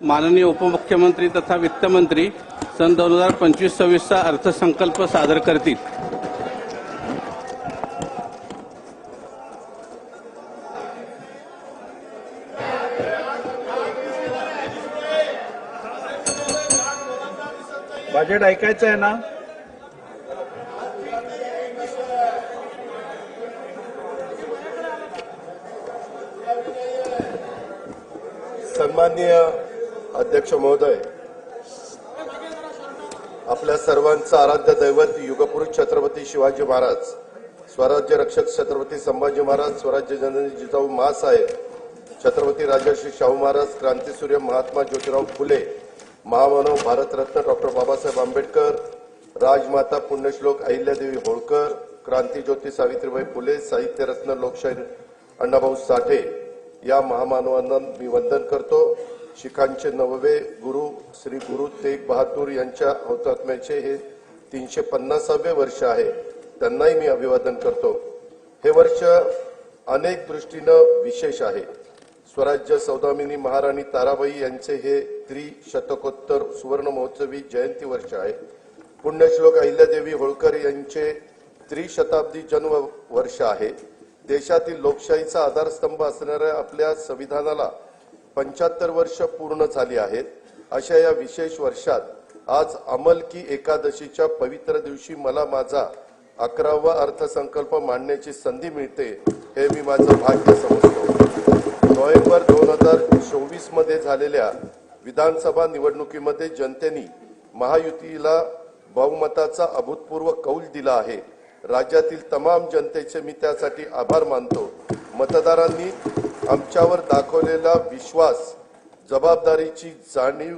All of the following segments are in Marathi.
माननीय उपमुख्यमंत्री तथा वित्तमंत्री सन 2025-26 चा अर्थसंकल्प सादर करतील। बजेट ऐकायचं आहे ना? सन्माननीय अध्यक्ष महोदय, आपल्या सर्वांचं आराध्य दैवत युगपुरुष छत्रपती शिवाजी महाराज, स्वराज्य रक्षक छत्रपती संभाजी महाराज, स्वराज्य जननी जिजाऊ माँसाहेब, छत्रपती राजर्षी शाहू महाराज, क्रांतीसूर्य महात्मा ज्योतिराव फुले, महामानव भारतरत्न डॉक्टर बाबासाहेब आंबेडकर, राजमाता पुण्यश्लोक अहिल्यादेवी होळकर, क्रांतीज्योती सावित्रीबाई फुले, साहित्यरत्न लोकशाहीर अण्णाभाऊ साठे या महामानवांना मी वंदन करतो। शिखांचे नववे गुरु श्री गुरु तेग बहादूर यांच्या हुतात्म्याचे हे 350वे वर्ष आहे, त्यांनाही मी अभिवादन करतो। हे वर्ष अनेक दृष्टीनं विशेष आहे। स्वराज्य सौदामिनी महाराणी ताराबाई यांचे हे त्रिशतकोत्तर सुवर्ण महोत्सवी जयंती वर्ष आहे। पुण्यश्लोक अहिल्यादेवी होळकर यांचे त्रिशताब्दी जन्म वर्ष आहे। देशातील लोकशाहीचा आधारस्तंभ असणाऱ्या आपल्या संविधानाला 75 वर्ष पूर्ण झाली आहेत। अशा या विशेष वर्षात आज अंमल की एकादशीच्या पवित्र दिवशी मला माझा 11वा अर्थसंकल्प मांडण्याची संधी मिळते, हे मी माझं भाग्य समजतो। नोव्हेंबर 2024 मध्ये झालेल्या विधानसभा निवडणुकीमध्ये जनतेने महायुतीला बहुमताचा अभूतपूर्व कौल दिला आहे। राज्यातील तमाम जनतेचे मी त्यासाठी आभार मानतो। मतदारांनी आमच्यावर दाखवलेला विश्वास जबाबदारीची जाणीव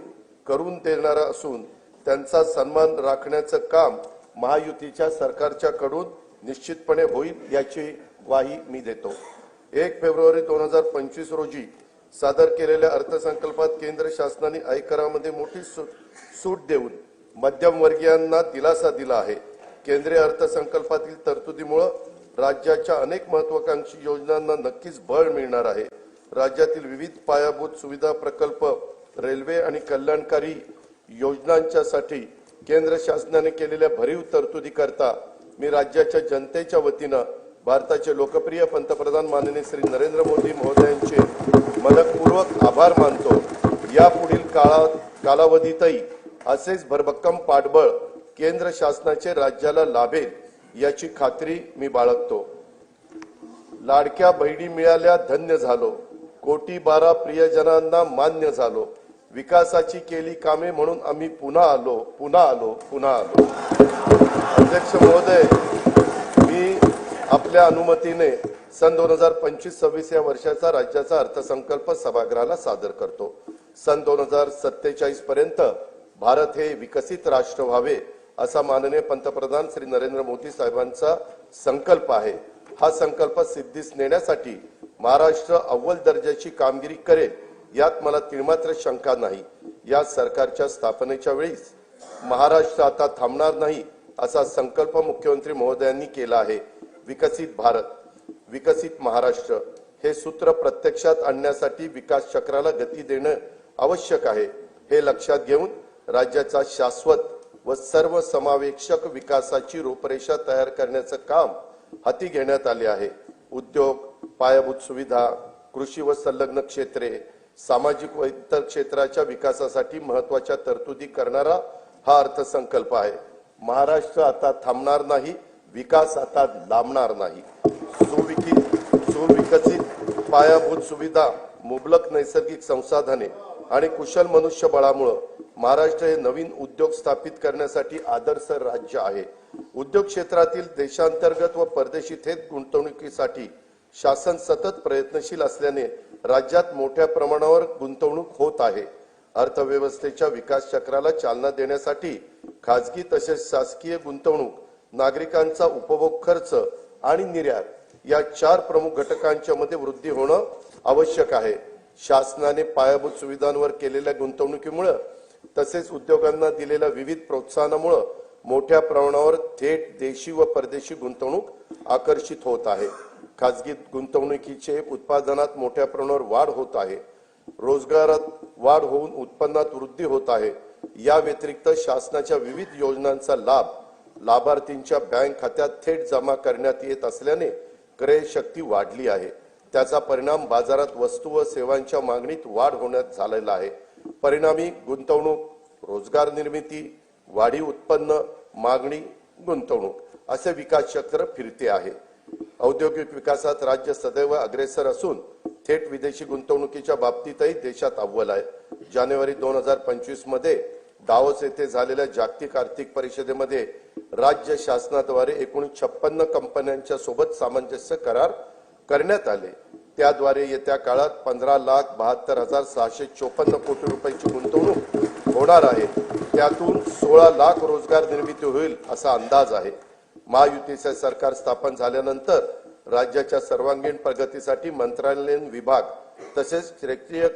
करून देणारा असून त्यांचा सन्मान राखण्याचं काम महायुतीच्या सरकारच्याकडून निश्चितपणे होईल याची ग्वाही मी देतो। 1 फेब्रुवारी 2025 रोजी सादर केलेल्या अर्थसंकल्पात केंद्र शासनाने आयकरामध्ये मोठी सूट देऊन मध्यमवर्गीयांना दिलासा दिला आहे। केंद्रीय अर्थसंकल्पातील तरतुदीमुळे राज्याच्या अनेक महत्त्वाकांक्षी योजनांना नक्कीच बळ मिळणार आहे। राज्यातील विविध पायाभूत सुविधा प्रकल्प, रेल्वे आणि कल्याणकारी योजनांच्यासाठी केंद्र शासनाने केलेल्या भरीव तरतुदीकरता मी राज्याच्या जनतेच्या वतीनं भारताचे लोकप्रिय पंतप्रधान माननीय श्री नरेंद्र मोदी महोदयांचे मनपूर्वक आभार मानतो। यापुढील कालावधीतही असेच भरभक्कम पाठबळ केंद्र शासनाचे राज्याला लाभेल याची खात्री मी बाळगतो। लाडक्या बहिणी मिळाल्या धन्य झालो, कोटी 12 प्रियजनांना मान्य झालो, विकासाची केली कामे म्हणून आम्ही पुन्हा आलो। अध्यक्ष महोदय, मी आपल्या अनुमतीने सन 2025-26 या वर्षाचा राज्याचा अर्थसंकल्प सभागृहाला सादर करतो। सन 2047 पर्यंत भारत हे विकसित राष्ट्र व्हावे असा माननीय पंतप्रधान श्री नरेंद्र मोदी साहेबांचा संकल्प आहे। हा संकल्प सिद्धीस नेण्यासाठी महाराष्ट्र अव्वल दर्जाची कामगिरी करेल यात मला तिळमात्र शंका नाही। या सरकारच्या स्थापनेच्या वेळीस महाराष्ट्र आता थांबणार नाही असा संकल्प मुख्यमंत्री महोदयांनी केला आहे। विकसित भारत, विकसित महाराष्ट्र हे सूत्र प्रत्यक्षात आणण्यासाठी विकास चक्राला गती देणं आवश्यक आहे। हे लक्षात घेऊन राज्याचा शाश्वत व सर्वसमावेशक विकासाची रूपरेषा तयार करण्याचं काम हाती घेण्यात आले आहे। उद्योग, पायाभूत सुविधा, कृषी व संलग्न क्षेत्रे, सामाजिक व इतर क्षेत्राच्या विकासासाठी महत्त्वाच्या तरतुदी करणारा हा अर्थसंकल्प आहे। महाराष्ट्र आता थांबणार नाही, विकास आता लांबणार नाही। सुविकसित पायाभूत सुविधा, मुबलक नैसर्गिक संसाधने आणि कुशल मनुष्यबळामुळे महाराष्ट्र हे नवीन उद्योग स्थापित करण्यासाठी आदर्श राज्य आहे। उद्योग क्षेत्रातील देशांतर्गत व परदेशी थेट गुंतवणुकीसाठी शासन सतत प्रयत्नशील असल्याने राज्यात मोठ्या प्रमाणावर गुंतवणूक होत आहे। अर्थव्यवस्थेच्या विकास चक्राला चालना देण्यासाठी खासगी तसेच शासकीय गुंतवणूक, नागरिकांचा उपभोग खर्च आणि निर्यात या 4 प्रमुख घटकांच्या मध्ये वृद्धी होणं आवश्यक आहे। शासनाने पायाभूत सुविधांवर केलेल्या गुंतवणुकीमुळे तसेच उद्योगांना दिलेल्या विविध प्रोत्साहनामुळे मोठ्या प्रमाणावर थेट देशी व परदेशी गुंतवणूक आकर्षित होत आहे। खासगी गुंतवणुकीचे उत्पादनात मोठ्या प्रमाणावर वाढ होत आहे। रोजगारात वाढ होऊन उत्पन्नात वृद्धी होत आहे। या व्यतिरिक्त शासनाच्या विविध योजनांचा लाभ लाभार्थींच्या बँक खात्यात थेट जमा करण्यात येत असल्याने क्रय शक्ती वाढली आहे। त्याचा परिणाम बाजारात वस्तू व सेवांच्या मागणीत वाढ होण्यात झालेला आहे। परिणामी गुंतवणूक, रोजगार निर्मिती, वाढीव उत्पन्न, मागणी, गुंतवणूक असे विकास चक्र फिरते आहे। औद्योगिक विकासात राज्य सदैव अग्रेसर असून थेट विदेशी गुंतवणुकीच्या बाबतीतही देशात अव्वल आहे। जानेवारी 2025 मध्ये दावोस येथे झालेल्या जागतिक आर्थिक परिषदेमध्ये राज्य शासनाद्वारे एकूण 56 कंपन्यांच्या सोबत सामंजस्य करार करण्यात आले। त्याद्वारे येत्या काळात 15,72,654 कोटी रुपयांची गुंतवणूक होणार आहे। त्यातून 16 लाख रोजगार निर्मिती होईल असा अंदाज आहे। महायुतीचे सरकार स्थापन झाल्यानंतर राज्याच्या सर्वांगीण प्रगतीसाठी मंत्रालयीन विभाग तसेच क्षेत्रीय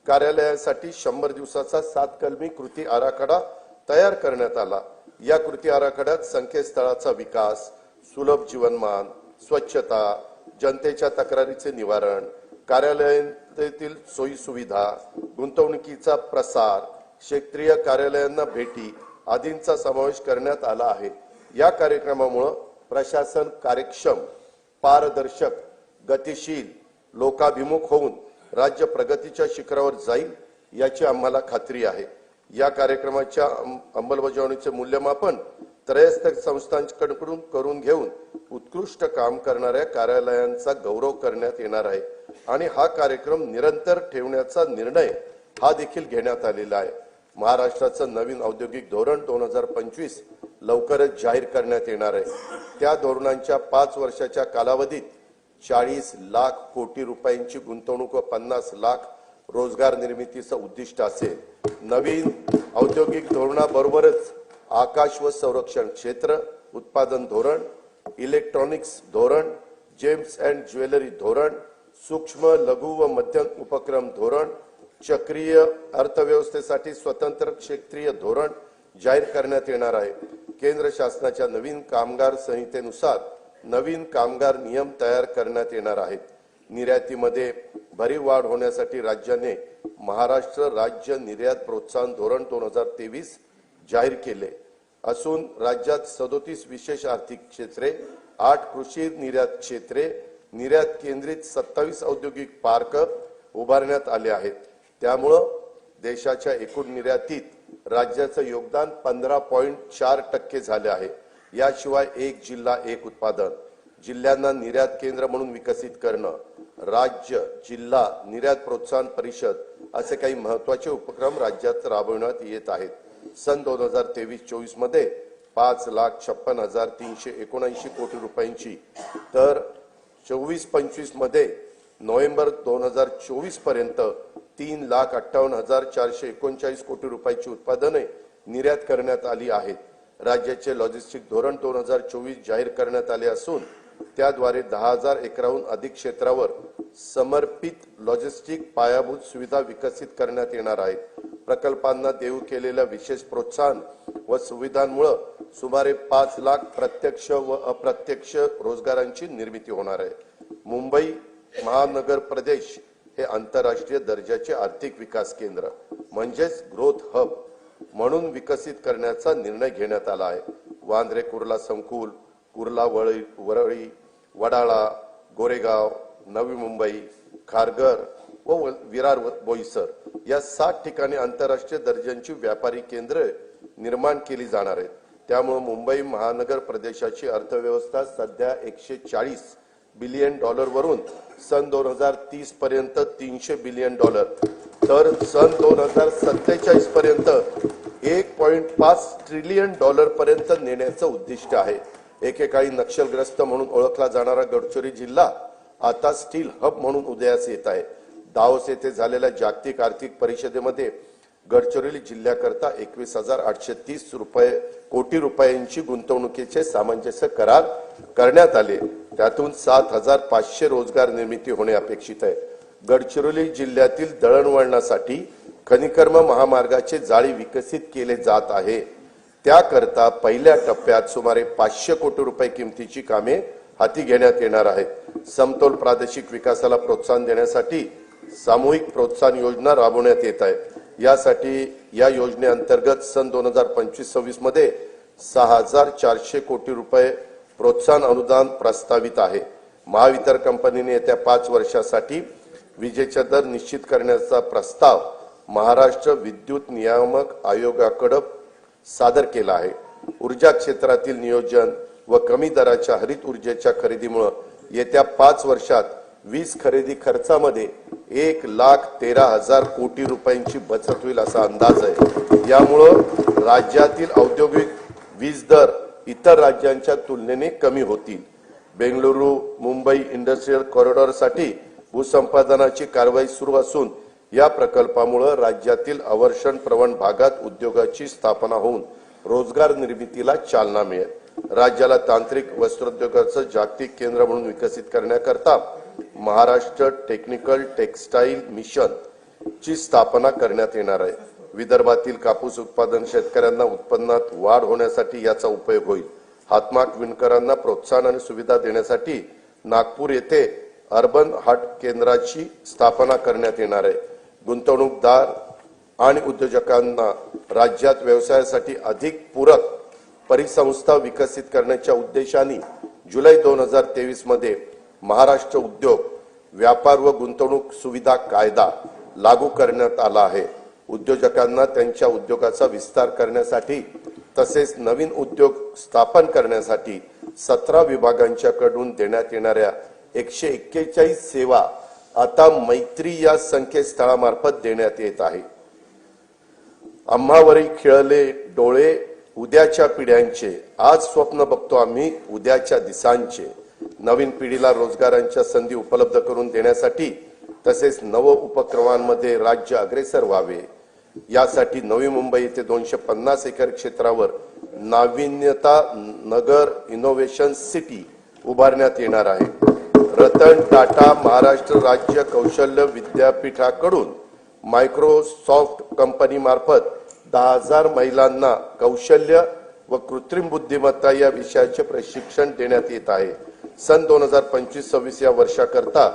कार्यालयासाठी 100 दिवसाचा 7 कलमी कृती आराखडा तयार करण्यात आला। या कृती आराखड्यात संकेतस्थळाचा विकास, सुलभ जीवनमान, स्वच्छता, जनतेच्या तक्रारीचे निवारण, कार्यालयातील सोयी सुविधा, गुंतवणुकीचा प्रसार, क्षेत्रीय कार्यालयांना भेटी आदींचा समावेश करण्यात आला आहे। या कार्यक्रमामुळे प्रशासन कार्यक्षम, पारदर्शक, गतिशील, लोकाभिमुख होऊन राज्य प्रगतीच्या शिखरावर जाईल याची आम्हाला खात्री आहे। या कार्यक्रमाच्या अंमलबजावणीचे मूल्यमापन त्रयस्थ संस्थांकडून करून घेऊन उत्कृष्ट काम करणाऱ्या कार्यालयांचा गौरव करण्यात येणार आहे आणि हा कार्यक्रम निरंतर ठेवण्याचा निर्णय हा देखील घेण्यात आलेला आहे। महाराष्ट्राचं नवीन औद्योगिक धोरण 2025 लवकरच जाहीर करण्यात येणार आहे। त्या धोरणांच्या 5 वर्षाच्या कालावधीत 40 लाख कोटी रुपयांची गुंतवणूक व 50 लाख रोजगार निर्मितीचं उद्दिष्ट असेल। नवीन औद्योगिक धोरणाबरोबरच आकाश व संरक्षण क्षेत्र उत्पादन धोरण, इलेक्ट्रॉनिक्स धोरण, जेम्स अँड ज्वेलरी धोरण, सूक्ष्म, लघु व मध्यम उपक्रम धोरण, चक्रीय अर्थव्यवस्थेसाठी स्वतंत्र क्षेत्रीय धोरण जाहीर करण्यात येणार आहे। केंद्र शासनाच्या नवीन कामगार संहितेनुसार नवीन कामगार नियम तयार करण्यात येणार आहेत। निर्यातीमध्ये भरीव वाढ होण्यासाठी राज्याने महाराष्ट्र राज्य निर्यात प्रोत्साहन धोरण 2023 जाहीर केले असून राज्यात 37 विशेष आर्थिक क्षेत्रे, 8 कृषी निर्यात क्षेत्रे, निर्यात केंद्रित 27 औद्योगिक पार्क उभारण्यात आले आहेत। त्यामुळे देशाच्या एकूण निर्यातीत राज्याचं योगदान 15.4% झाले आहे। याशिवाय एक जिल्हा एक उत्पादन, जिल्ह्यांना निर्यात केंद्र म्हणून विकसित करणं, राज्य जिल्हा निर्यात प्रोत्साहन परिषद असे काही महत्त्वाचे उपक्रम राज्यात राबवण्यात येत आहेत। सन 2023-24 मध्ये 5,56,379 कोटी रुपयांची तर 24-25 मध्ये नोव्हेंबर 2024 पर्यंत 3,58,439 कोटी रुपयांची उत्पादने निर्यात करण्यात आली आहेत। राज्याचे लॉजिस्टिक धोरण 2024 जाहीर करण्यात आले असून त्याद्वारे 10,000 एकराहून अधिक क्षेत्रावर समर्पित लॉजिस्टिक पायाभूत सुविधा विकसित करण्यात येणार आहेत। प्रकल्पांना देऊ केलेल्या विशेष प्रोत्साहन व सुविधांमुळे सुमारे 5 लाख प्रत्यक्ष व अप्रत्यक्ष रोजगारांची निर्मिती होणार आहे। मुंबई महानगर प्रदेश हे आंतरराष्ट्रीय दर्जाचे आर्थिक विकास केंद्र म्हणजेच ग्रोथ हब म्हणून विकसित करण्याचा निर्णय घेण्यात आला आहे। वांद्रे कुर्ला संकुल, कुर्ला वरळी, वडाळा, गोरेगाव, नवी मुंबई, खारघर व विरार बोईसर या 7 ठिकाणी आंतरराष्ट्रीय दर्जाची व्यापारी केंद्र निर्माण केली जाणार आहेत। त्यामुळे मुंबई महानगर प्रदेशाची अर्थव्यवस्था सध्या $140 बिलियन वरून सन 2030 पर्यंत $300 बिलियन तर सन 2047 पर्यंत $1.5 ट्रिलियन पर्यंत नेण्याचं उद्दिष्ट आहे। एकेकाळी नक्षलग्रस्त म्हणून ओळखला जाणारा गडचिरोली जिल्हा आता स्टील हब म्हणून उदयास येत आहे। दावोस येथे झालेल्या जागतिक आर्थिक परिषदेमध्ये गडचिरोली जिल्ह्याकरता 21,830 कोटी रुपयांची गुंतवणुकीचे सामंजस्य करार करण्यात आले। त्यातून 7,500 रोजगार निर्मिती होणे अपेक्षित आहे। गडचिरोली जिल्ह्यातील दळणवळणासाठी खनिकर्म महामार्गाचे जाळी विकसित केले जात आहे। त्याकरता पहिल्या टप्प्यात सुमारे 500 कोटी रुपये किमतीची कामे हाती घेण्यात येणार आहेत। समतोल प्रादेशिक विकासाला प्रोत्साहन देण्यासाठी सामूहिक प्रोत्साहन योजना राबवण्यात येत आहे। यासाठी या योजनेअंतर्गत सन 2025-26 मध्ये 6,400 कोटी रुपये प्रोत्साहन अनुदान प्रस्तावित आहे। महावितरण कंपनीने येत्या 5 वर्षासाठी विजेचा दर निश्चित करण्याचा प्रस्ताव महाराष्ट्र विद्युत नियामक आयोगाकडे सादर केला आहे। ऊर्जा क्षेत्रातील नियोजन व कमी दराच्या हरित ऊर्जेच्या खरेदीमुळे येत्या 5 वर्षात वीज खरेदी खर्चामध्ये 1,13,000 कोटी रुपयांची बचत होईल असा अंदाज आहे। यामुळे राज्यातील औद्योगिक वीज दर इतर राज्यांच्या तुलनेने कमी होतील। बेंगळुरू मुंबई इंडस्ट्रियल कॉरिडॉरसाठी भूसंपादनाची कारवाई सुरू असून या प्रकल्पामुळे राज्यातील अवर्षण प्रवण भागात उद्योगाची स्थापना होऊन रोजगार निर्मितीला चालना मिळेल। राज्याला तांत्रिक वस्त्रोद्योगाचं जागतिक केंद्र म्हणून विकसित करण्याकरता महाराष्ट्र टेक्निकल टेक्सटाईल मिशन ची स्थापना करण्यात येणार आहे। विदर्भातील कापूस उत्पादन शेतकऱ्यांना उत्पन्नात वाढ होण्यासाठी याचा उपयोग होईल। हातमाग विणकरांना प्रोत्साहन आणि सुविधा देण्यासाठी नागपूर येथे अर्बन हाट केंद्राची स्थापना करण्यात येणार आहे। गुंतवणूकदार आणि उद्योजकांना राज्यात व्यवसायासाठी अधिक पूरक परिसंस्था विकसित करण्याच्या उद्देशाने जुलै 2023 मध्ये महाराष्ट्र उद्योग व्यापार व गुंतवणूक सुविधा कायदा लागू करण्यात आला आहे। उद्योजकांना त्यांच्या उद्योगाचा विस्तार करण्यासाठी तसेच नवीन उद्योग स्थापन करण्यासाठी 17 विभागांच्याकडून देण्यात येणाऱ्या 141 सेवा आता मैत्री या संकेतस्थळामार्फत देण्यात येत आहे। आम्हावरी खिळले डोळे उद्याच्या पिढ्यांचे, आज स्वप्न बघतो आम्ही उद्याच्या दिसांचे। नवीन पिढीला रोजगारांच्या संधी उपलब्ध करून देण्यासाठी तसेच नव उपक्रमांमध्ये राज्य अग्रेसर व्हावे यासाठी नवी मुंबई येथे 250 एकर क्षेत्रावर नाविन्यता नगर इनोव्हेशन सिटी उभारण्यात येणार आहे। रतन टाटा महाराष्ट्र राज्य कौशल्य विद्यापीठाकडून मायक्रोसॉफ्ट कंपनी मार्फत 10,000 महिलांना कौशल्य व कृत्रिम बुद्धिमत्ता या विषयाचे प्रशिक्षण देण्यात येत आहे। सन 2025-26 या वर्षाकरता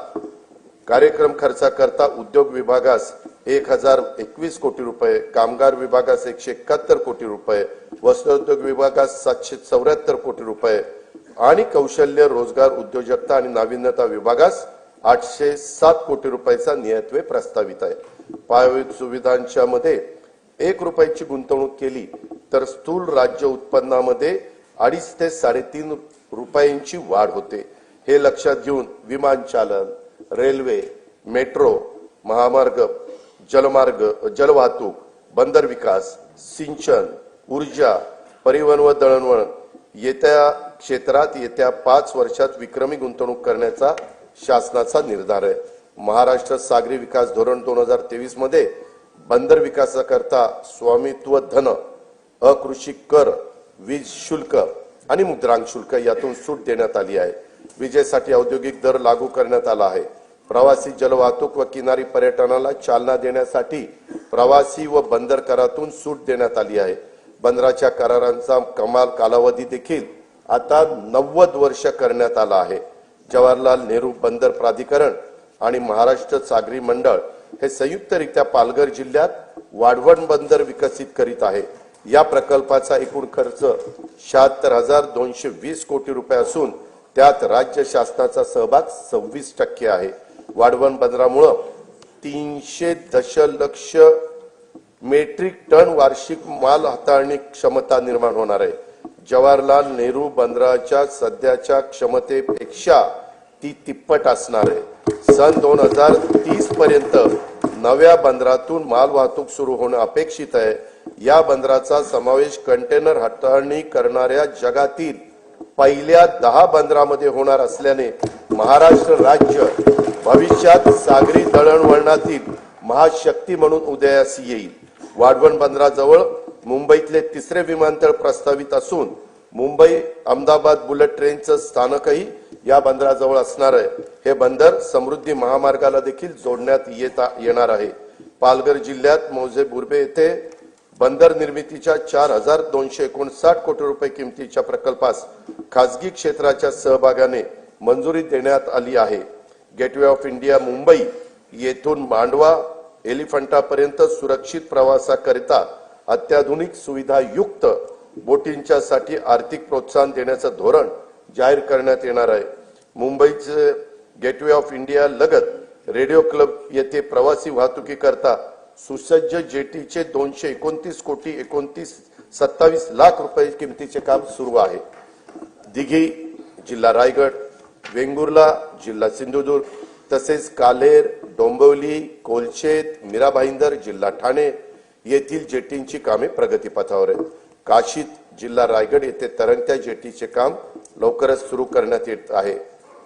कार्यक्रम खर्चाकरता उद्योग विभागास 1,021 कोटी रुपये, कामगार विभागास 171 कोटी रुपये, वस्त्रोद्योग विभागास 774 कोटी रुपये आणि कौशल्य रोजगार उद्योजकता आणि नाविन्यता विभागास 807 कोटी रुपयाचा नियतव्यय प्रस्तावित आहे। पायाभूत सुविधांच्या मध्ये 1 रुपयाची गुंतवणूक केली तर स्थूल राज्य उत्पन्नामध्ये 2.5 ते 3.5 रुपयांची वाढ होते। हे लक्षात घेऊन विमानचालन, रेल्वे, मेट्रो, महामार्ग, जलमार्ग, जलवाहतूक, बंदर विकास, सिंचन, ऊर्जा, परिवहन व दळणवळण येत्या क्षेत्रात येत्या 5 वर्षात विक्रमी गुंतवणूक करण्याचा शासनाचा निर्धार आहे। महाराष्ट्र सागरी विकास धोरण 2023 मध्ये बंदर विकासाकरता स्वामित्व धन, अकृषी कर, वीज शुल्क आणि मुद्रांक शुल्क यातून सूट देण्यात आली आहे। विजेसाठी औद्योगिक दर लागू करण्यात आला आहे। प्रवासी जलवाहतूक व किनारी पर्यटनाला चालना देण्यासाठी प्रवासी व बंदर करातून सूट देण्यात आली आहे। बंदराच्या करारांचा कमाल कालावधी देखील आता 90 वर्ष करण्यात आला आहे। जवाहरलाल नेहरू बंदर प्राधिकरण आणि महाराष्ट्र सागरी मंडळ हे संयुक्तरित्या पालघर जिल्ह्यात वाढवण बंदर विकसित करीत आहे। या प्रकल्पाचा एकूण खर्च 76,220 कोटी रुपये असून त्यात राज्य शासनाचा सहभाग 26% आहे। वाढवण बंदरामुळे 300 दशलक्ष मेट्रिक टन वार्षिक माल हाताळणी क्षमता निर्माण होणार आहे। जवाहरलाल नेहरू बंदराच्या सध्याच्या क्षमतेपेक्षा ती तिप्पट असणार आहे। सन 2030 पर्यंत नव्या बंदरातून माल वाहतूक सुरू होणे अपेक्षित आहे। या बंदराचा समावेश कंटेनर हाताळणी करणाऱ्या जगातील पहिल्या 10 बंदरामध्ये होणार असल्याने महाराष्ट्र राज्य भविष्यात सागरी दळणवळणातील महाशक्ती म्हणून उदयास येईल। वाढवण बंदराजवळ मुंबईतले 3रे विमानतळ प्रस्तावित असून मुंबई अहमदाबाद बुलेट ट्रेनचं स्थानकही या बंदराजवळ असणार आहे। हे बंदर समृद्धी महामार्गाला देखील जोडण्यात येणार आहे। पालघर जिल्ह्यात मौजे बुर्बे येथे बंदर निर्मितीच्या 4,259 कोटी रुपये किमतीच्या प्रकल्पास खासगी क्षेत्राच्या सहभागाने मंजुरी देण्यात आली आहे। गेटवे ऑफ इंडिया मुंबई येथून मांडवा एलिफंटापर्यंत सुरक्षित प्रवासाकरिता अत्याधुनिक सुविधायुक्त बोटींच्यासाठी आर्थिक प्रोत्साहन देण्याचं धोरण जाहीर करण्यात येणार आहे. मुंबईचे गेटवे ऑफ इंडिया लगत रेडिओ क्लब येथे प्रवासी वाहतुकीकरता सुसज्ज जेटीचे 229 कोटी 27 लाख रुपये किमतीचे काम सुरू आहे. दिघी जिल्हा रायगड, वेंगुर्ला जिल्हा सिंधुदुर्ग तसेच कालेर, डोंबिवली, कोलशेत, मीरा भाईंदर जिल्हा ठाणे येथील जेटींची कामे प्रगतीपथावर आहेत. काशीद जिल्हा रायगड येथे तरंगत्या जेटीचे काम लवकरच सुरू करण्यात येत आहे.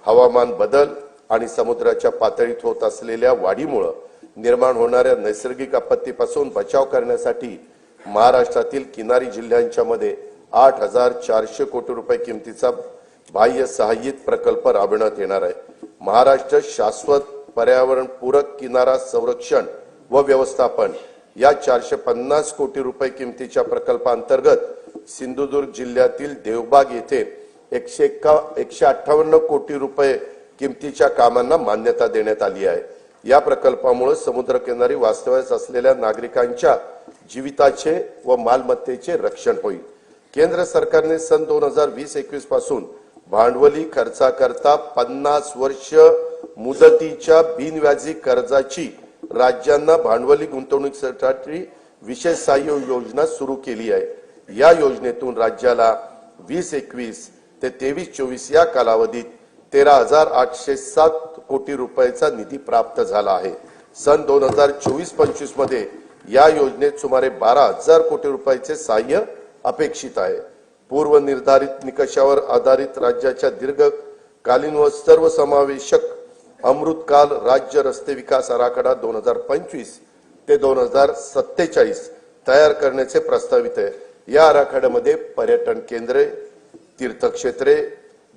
हवामान बदल आणि समुद्राच्या पातळीत होत असलेल्या वाढीमुळे निर्माण होणाऱ्या नैसर्गिक आपत्तीपासून बचाव करण्यासाठी महाराष्ट्रातील किनारी जिल्ह्यांच्या मध्ये 8,400 कोटी रुपये किमतीचा बाह्य सहाय्यित प्रकल्प राबविण्यात येणार आहे. महाराष्ट्र शाश्वत पर्यावरणपूरक किनारा संरक्षण व व्यवस्थापन या 450 कोटी रुपये किमतीच्या प्रकल्पांतर्गत सिंधुदुर्ग जिल्ह्यातील देवबाग येथे 158 कोटी रुपये किमतीच्या कामांना मान्यता देण्यात आली आहे. या प्रकल्पामुळे समुद्रकिनारी वास्तव्यास असलेल्या नागरिकांच्या जीविताचे व मालमत्तेचे रक्षण होईल. केंद्र सरकारने सन 2020-21 पासून भांडवली खर्चाकरता 50 वर्ष मुदतीच्या बिनव्याजी कर्जाची राज्यांना भांडवली गुंतवणुकीसाठी विशेष सहाय्य योजना सुरू केली आहे. या योजनेतून राज्याला 2021 ते 23-24 या कालावधीत 13,807 कोटी रुपयाचा निधी प्राप्त झाला आहे. सन 2024-25 मध्ये या योजनेत सुमारे 12,000 कोटी रुपयाचे सहाय्य अपेक्षित आहे. पूर्व निर्धारित निकषावर आधारित राज्याच्या दीर्घकालीन व सर्वसमावेशक अमृतकाल राज्य रस्ते विकास आराखडा 2025 ते 2047 तयार करण्याचे प्रस्तावित आहे. या आराखड्यामध्ये पर्यटन केंद्रे, तीर्थक्षेत्रे,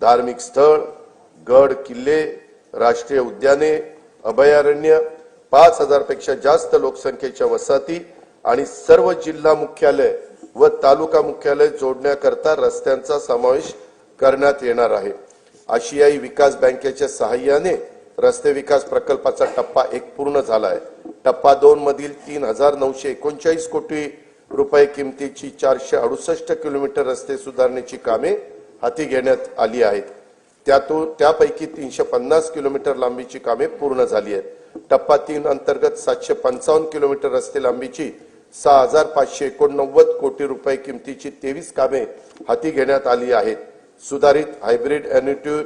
धार्मिक स्थळ, गड किल्ले, राष्ट्रीय उद्याने, अभयारण्य, 5,000 पेक्षा जास्त लोकसंख्येच्या वसाहती आणि सर्व जिल्हा मुख्यालय व तालुका मुख्यालय जोडण्याकरता रस्त्यांचा समावेश करण्यात येणार आहे. आशियाई विकास बँकेच्या सहाय्याने रस्ते विकास प्रकल्पाचा टप्पा 1 पूर्ण झाला आहे. टप्पा 2 मधील 3,939 कोटी रुपये किमतीची 468 किलोमीटर रस्ते सुधारण्याची कामे हाती घेण्यात आली आहेत. त्यापैकी 350 किलोमीटर लांबीची कामे पूर्ण झाली आहेत. टप्पा 3 अंतर्गत 755 किलोमीटर रस्ते लांबीची 6,589 कोटी रुपये किमतीची 23 कामे हाती घेण्यात आली आहेत. सुधारित हायब्रिड एन्युटी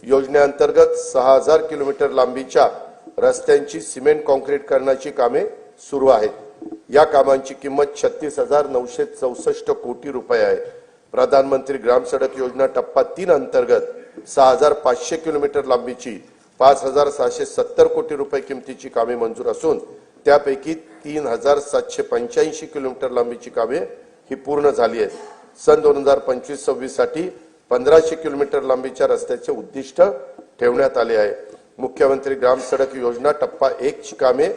योजनेअंतर्गत 6,000 किलोमीटर लांबीच्या रस्त्यांची सिमेंट कॉन्क्रीट करण्याची कामे सुरू आहेत. या कामांची किंमत 36,964 कोटी रुपये आहे. प्रधानमंत्री ग्राम सडक योजना टप्पा 3 अंतर्गत 6,500 किलोमीटर लांबीची 5,670 कोटी रुपये किमतीची कामे मंजूर असून त्यापैकी 3,785 किलोमीटर लांबीची कामे ही पूर्ण झाली आहेत. सन 2025-26 साठी 1,500 किलोमीटर लांबीच्या रस्त्याचे उद्दिष्ट ठेवण्यात आले आहे. मुख्यमंत्री ग्राम सडक योजना टप्पा 1 ची कामे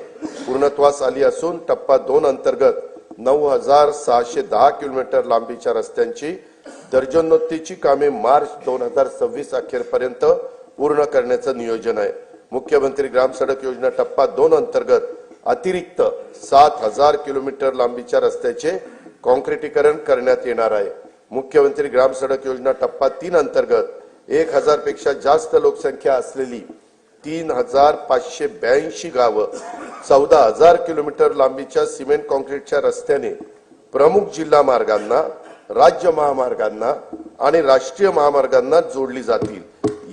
पूर्णत्वास आली असून टप्पा 2 अंतर्गत 9,610 किलोमीटर लांबीच्या रस्त्यांची दर्जनोत्तीची कामे मार्च 2026 अखेरपर्यंत पूर्ण करण्याचं नियोजन आहे. मुख्यमंत्री ग्राम सडक योजना टप्पा 2 अंतर्गत अतिरिक्त 7,000 किलोमीटर लांबीच्या रस्त्याचे कॉन्क्रिटीकरण करण्यात येणार आहे. मुख्यमंत्री ग्राम सडक योजना टप्पा 3 अंतर्गत 1,000 पेक्षा जास्त लोकसंख्या असलेली 3,582 गावं 14,000 किलोमीटर लांबीच्या सिमेंट कॉन्क्रीटच्या रस्त्याने प्रमुख जिल्हा मार्गांना, राज्य महामार्गांना आणि राष्ट्रीय महामार्गांना जोडली जातील.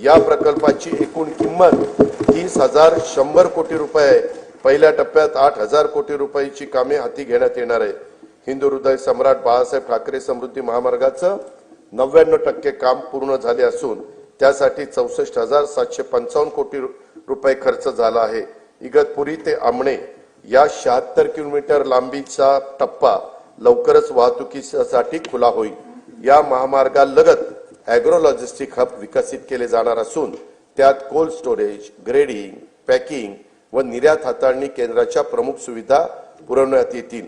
या प्रकल्पाची एकूण किंमत 30,100 कोटी रुपये आहे. पहिल्या टप्प्यात 8,000 कोटी रुपयाची कामे हाती घेण्यात येणार आहे. हिंदू हृदय सम्राट बाळासाहेब ठाकरे समृद्धी महामार्गाचं 99% काम पूर्ण झाले असून त्यासाठी 64,755 कोटी रुपये खर्च झाला आहे. इगतपुरी ते आमणे या 76 किलोमीटर लांबीचा टप्पा लवकरच वाहतुकीसाठी खुला होईल. या महामार्गालगत अॅग्रो लॉजिस्टिक हब विकसित केले जाणार असून त्यात कोल्ड स्टोरेज, ग्रेडिंग, पॅकिंग व निर्यात हाताळणी केंद्राच्या प्रमुख सुविधा पुरवण्यात येतील.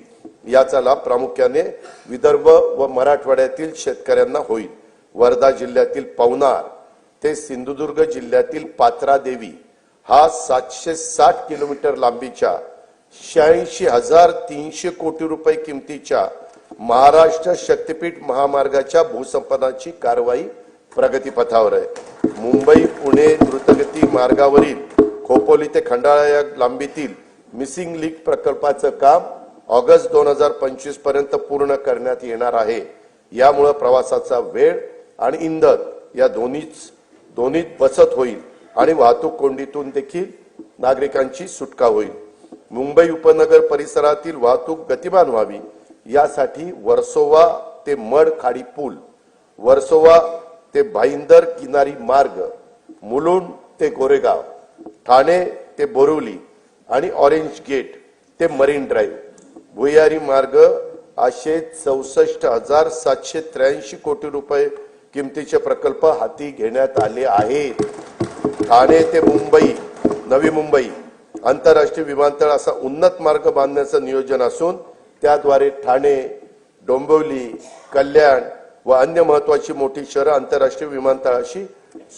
याचा लाभ प्रामुख्याने विदर्भ व मराठवाड्यातील शेतकऱ्यांना होईल. वर्धा जिल्ह्यातील पवनार ते सिंधुदुर्ग जिल्ह्यातील पात्रादेवी हा 760 किलोमीटर लांबीच्या 86,300 कोटी रुपये किमतीच्या महाराष्ट्र शक्तीपीठ महामार्गाच्या भूसंपादनाची कारवाई प्रगतीपथावर आहे। मुंबई पुणे द्रुतगती मार्गावरील खोपोली ते खंडाळा या लांबीतील मिसिंग लिंक प्रकल्पाचं काम ऑगस्ट 2025 पर्यंत पूर्ण करण्यात येणार आहे। यामुळे प्रवासाचा वेळ आणि इंधन या दोन्हीत बचत होईल आणि वाहतूक कोंडीतून देखील नागरिकांची सुटका होईल। मुंबई उपनगर परिसरातील वाहतूक गतिमान व्हावी यासाठी वर्सोवा ते मड खाडी पूल, वर्सोवा ते भाईंदर किनारी मार्ग, मुलुंड ते गोरेगाव, ठाणे ते बोरिवली आणि ऑरेंज गेट ते मरीन ड्राईव्ह भुयारी मार्ग असे 64,783 कोटी रुपये किमतीचे प्रकल्प हाती घेण्यात आले आहेत। ठाणे ते मुंबई नवी मुंबई आंतरराष्ट्रीय विमानतळ असा उन्नत मार्ग बांधण्याचं नियोजन असून त्याद्वारे ठाणे, डोंबिवली, कल्याण व अन्य महत्वाची मोठी शहरं आंतरराष्ट्रीय विमानतळाशी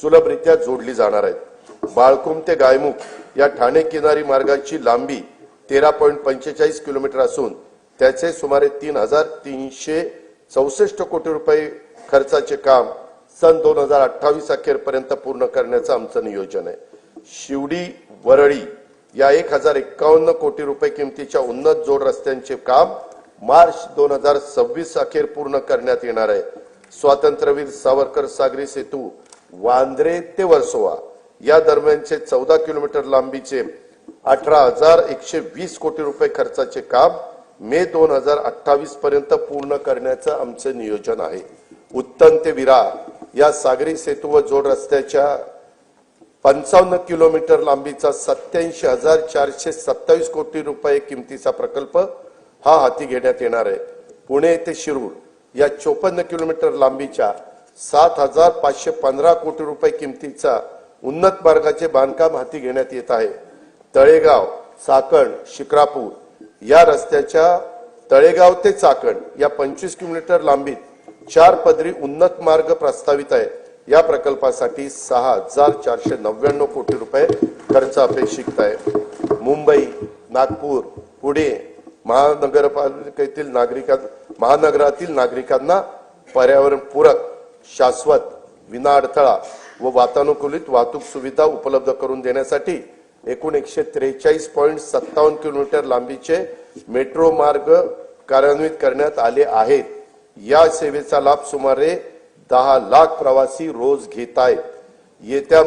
सुलभरित्या जोडली जाणार आहेत। बाळकुम ते गायमुख या ठाणे किनारी मार्गाची लांबी 13.45 किलोमीटर असून त्याचे सुमारे 3,364 कोटी रुपये खर्चाचे काम सन 2028 अखेरपर्यंत पूर्ण करण्याचं आमचं नियोजन आहे। शिवडी वरळी या 1,051 कोटी रुपये किमतीच्या उन्नत जोड रस्त्यांचे काम मार्च 2026 अखेर पूर्ण करण्यात येणार आहे। स्वातंत्र्यवीर सावरकर सागरी सेतू वांद्रे ते वर्सोवा या दरम्यानचे 14 किलोमीटर लांबीचे 18,120 कोटी रुपये खर्चाचे काम मे 2028 पर्यंत पूर्ण करण्याचं आमचं नियोजन आहे। उत्तम ते विरार या सागरी सेतू व जोड रस्त्याच्या 55 किलोमीटर लांबीचा 87,427 कोटी रुपये किमतीचा प्रकल्प हा हाती घेण्यात येणार आहे। पुणे ते शिरूर या 54 किलोमीटर लांबीच्या 7,515 कोटी रुपये किमतीचा उन्नत मार्गाचे बांधकाम हाती घेण्यात येत आहे। तळेगाव चाकण शिक्रापूर या रस्त्याच्या तळेगाव ते चाकण या 25 किलोमीटर लांबीत 4 पदरी उन्नत मार्ग प्रस्तावित आहे। या प्रकल्पासाठी 6,499 कोटी रुपये खर्च अपेक्षित आहे। मुंबई, नागपूर, पुणे महानगरातील नागरिकांना पर्यावरणपूरक, शाश्वत, विनाअडथळा व वातानुकूलित वाहतूक सुविधा उपलब्ध करून देण्यासाठी एकूण 143.57 किलोमीटर लांबीचे मेट्रो मार्ग कार्यान्वित करण्यात आले आहेत। या सेवेचा लाभ सुमारे 10 लाख प्रवासी रोज घेत आहेत। येत्या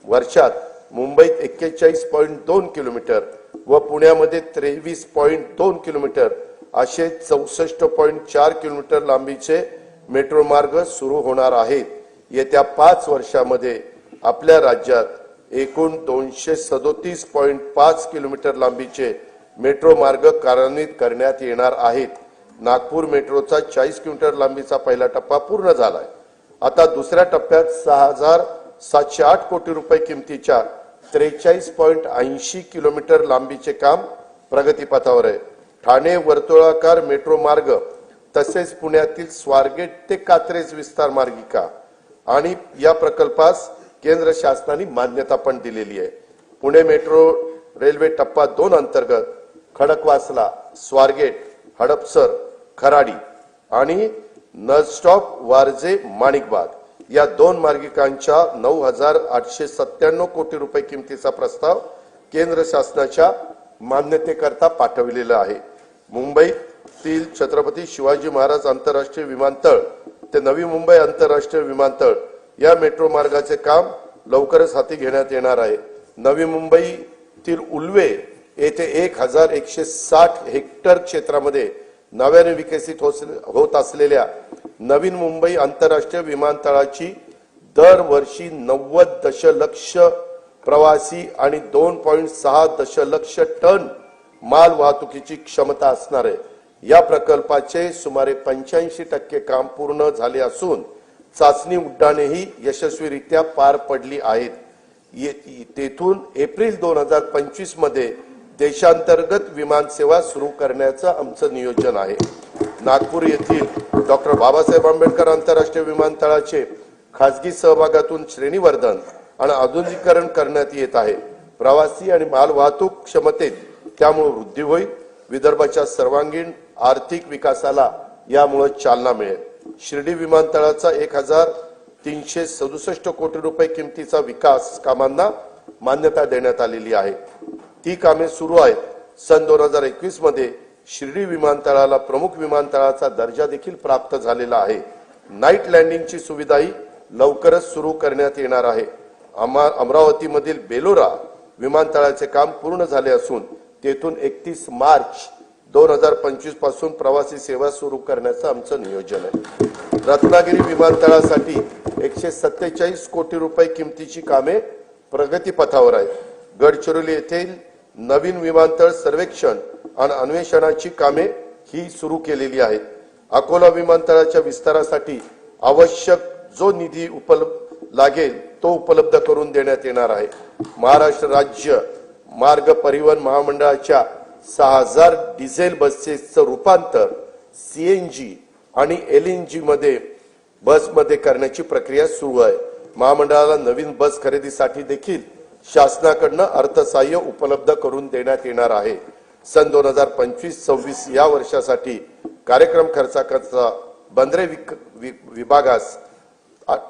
वर्षात मुंबईत 41.2 किलोमीटर व पुण्यामध्ये 23.2 किलोमीटर असे 64.4 किलोमीटर लांबीचे मेट्रो मार्ग सुरू होणार आहेत। येत्या 5 वर्षामध्ये आपल्या राज्यात एकूण 237.5 किलोमीटर लांबीचे मेट्रो मार्ग कार्यान्वित करण्यात येणार आहेत। नागपूर मेट्रोचा 40 किलोमीटर लांबीचा पहिला टप्पा पूर्ण झालाय। आता दुसऱ्या टप्प्यात 6,708 कोटी रुपये किमतीच्या 43.80 किलोमीटर लांबीचे काम प्रगतीपथावर आहे। ठाणे वर्तुळाकार मेट्रो मार्ग तसेच पुण्यातील स्वारगेट ते कात्रज विस्तार मार्गिका आणि या प्रकल्पास केंद्र शासनाने मान्यता पण दिलेली आहे। पुणे मेट्रो रेल्वे टप्पा 2 अंतर्गत खडकवासला, स्वारगेट, हडपसर, खराडी आणि नळस्टॉप वारजे माणिकबाग या 2 मार्गिकांच्या 9,897 कोटी रुपये किमतीचा प्रस्ताव केंद्र शासनाच्या मान्यतेकरता पाठविलेला आहे। मुंबईतील छत्रपती शिवाजी महाराज आंतरराष्ट्रीय विमानतळ ते नवी मुंबई आंतरराष्ट्रीय विमानतळ या मेट्रो मार्गाचे काम लवकरच हाती घेण्यात येणार आहे। नवी मुंबईतील उल्वे येथे 1,160 हेक्टर क्षेत्रामध्ये नव्याने विकसित होत असलेल्या नवीन मुंबई आंतरराष्ट्रीय विमानतळाची दरवर्षी 90 दशलक्ष प्रवासी आणि 2.6 दशलक्ष टन माल वाहतुकीची क्षमता असणार आहे। या प्रकल्पाचे सुमारे 85% काम पूर्ण झाले असून चाचणी उड्डाणेही यशस्वीरित्या पार पडली आहेत। तेथून एप्रिल 2025 मध्ये देशांतर्गत विमान सेवा सुरू करण्याचं आमचं नियोजन आहे। नागपूर येथील डॉक्टर बाबासाहेब आंबेडकर आंतरराष्ट्रीय विमानतळाचे खासगी सहभागातून श्रेणीवर्धन आणि आधुनिकीकरण करण्यात येत आहे। प्रवासी आणि मालवाहतूक क्षमतेत त्यामुळे वृद्धी होईल. विदर्भाच्या सर्वांगीण आर्थिक विकासाला यामुळे चालना मिळेल. शिर्डी विमानतळाचा 1367 कोटी रुपये किमतीचा विकास कामांना मान्यता देण्यात आलेली आहे. ती कामे सुरू आहेत. सन 2021 मध्ये शिर्डी विमानतळाला प्रमुख विमानतळाचा दर्जा देखील प्राप्त झालेला आहे. नाईट लँडिंगची सुविधाही लवकरच सुरू करण्यात येणार आहे. अमरावतीमधील बेलोरा विमानतळाचे काम पूर्ण झाले असून तेथून 31 मार्च 2025 पासून प्रवासी सेवा सुरू करण्याचं आमचं नियोजन आहे. रत्नागिरी विमानतळासाठी 147 कोटी रुपये किमतीची कामे प्रगतीपथावर आहेत. गडचिरोली येथील नवीन विमानतळ सर्वेक्षण आणि अन्वेषणाची कामे ही सुरू केलेली आहेत. अकोला विमानतळाच्या विस्तारासाठी आवश्यक जो निधी लागेल तो उपलब्ध करून देण्यात येणार आहे. महाराष्ट्र राज्य मार्ग परिवहन महामंडळाच्या 6000 डिझेल बसेसचं रूपांतर सीएनजी आणि एलएनजी बसमध्ये करण्याची प्रक्रिया सुरू आहे. महामंडळाला नवीन बस खरेदीसाठी देखील शासनाकडून अर्थसहाय्य उपलब्ध करून देण्यात येणार आहे. सन 2025-26 या वर्षासाठी कार्यक्रम खर्चाकरता बंदरे विभागास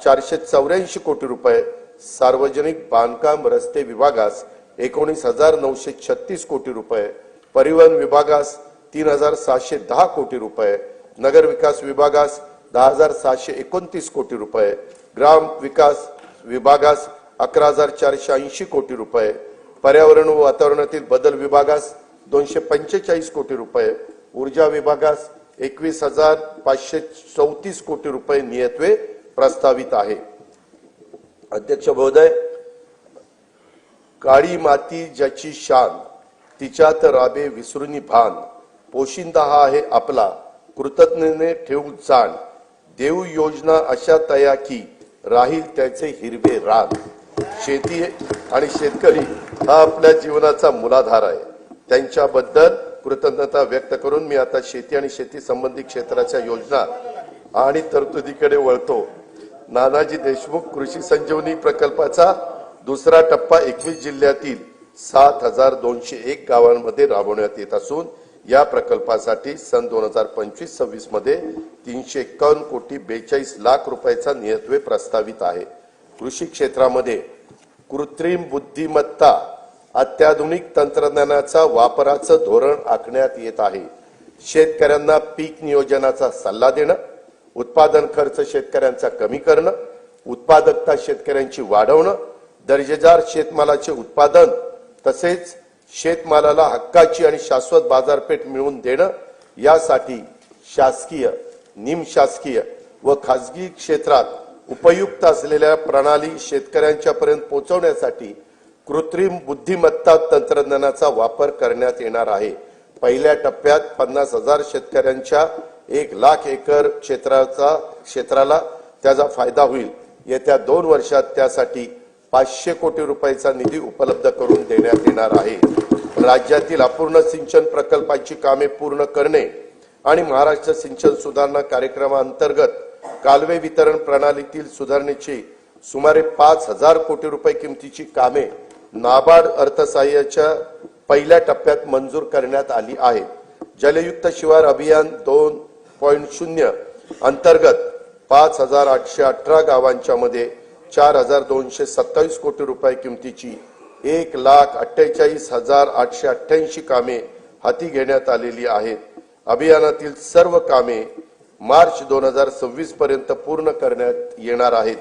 484 कोटी रुपये, सार्वजनिक बांधकाम रस्ते विभागास 19,936 कोटी रुपये, परिवहन विभागास 3,710 कोटी रुपये, नगर विकास विभागास 10,729 कोटी रुपये, ग्राम विकास विभागास 11,480 कोटी रुपये, पर्यावरण व वातावरणातील बदल विभागास 245 कोटी रुपये, ऊर्जा विभागास 21,534 कोटी रुपये नियतवे प्रस्तावित आहे. अध्यक्ष महोदय, काळी माती ज्याची शान तिच्यात राबे विसरुनी भान, पोशिंदा हा आहे आपला कृतज्ञतेने ठेवू जाण, देऊ योजना अशा तया की राहील त्याचे हिरवे रान. शेती आणि शेतकरी हा आपल्या जीवनाचा मूलाधार आहे. त्यांच्याबद्दल कृतज्ञता व्यक्त करून मी आता शेती आणि शेती संबंधी क्षेत्राच्या योजना आणि तरतुदीकडे वळतो. नानाजी देशमुख कृषी संजीवनी प्रकल्पाचा दुसरा टप्पा 21 जिल्ह्यातील 7201 गावांमध्ये राबवण्यात येत असून या प्रकल्पासाठी सन 2025-26 मध्ये 351 कोटी 42 लाख रुपयाचा नियतव्यय प्रस्तावित आहे. कृषी क्षेत्रामध्ये कृत्रिम बुद्धिमत्ता अत्याधुनिक तंत्रज्ञानाचा वापराचं धोरण आखण्यात येत आहे. शेतकऱ्यांना पीक नियोजनाचा सल्ला देणं, उत्पादन खर्च शेतकऱ्यांचा कमी करणं, उत्पादकता शेतकऱ्यांची वाढवणं, दर्जेदार शेतमालाचे उत्पादन तसेच शेतमालाला हक्काची आणि शाश्वत बाजारपेठ मिळवून देणं यासाठी शासकीय, निमशासकीय व खासगी क्षेत्रात उपयुक्त असलेल्या प्रणाली शेतकऱ्यांच्या पर्यंत पोहोचवण्यासाठी कृत्रिम बुद्धिमत्ता तंत्रज्ञानाचा वापर करण्यात येणार आहे. पहिल्या टप्प्यात 50,000 शेतकऱ्यांच्या 1,00,000 एकर क्षेत्राला त्याचा फायदा होईल. येत्या 2 वर्षात त्यासाठी 500 कोटी रुपयाचा निधी उपलब्ध करून देण्यात येणार आहे. राज्यातील अपूर्ण सिंचन प्रकल्पांची कामे पूर्ण करणे आणि महाराष्ट्र सिंचन सुधारणा कार्यक्रमाअंतर्गत कालवे वितरण प्रणालीतील सुधारणेची सुमारे 5,000 कोटी रुपये किमतीची कामे नाबार्ड अर्थसहाय्याच्या पहिल्या टप्प्यात मंजूर करण्यात आली आहेत. जलयुक्त शिवार अभियान 2.0 अंतर्गत 5,818 गावांच्या मध्ये 4,227 कोटी रुपये किमतीची 1,48,888 कामे हाती घेण्यात आलेली आहेत. अभियानातील सर्व कामे मार्च 2026 पर्यंत पूर्ण करण्यात येणार आहेत.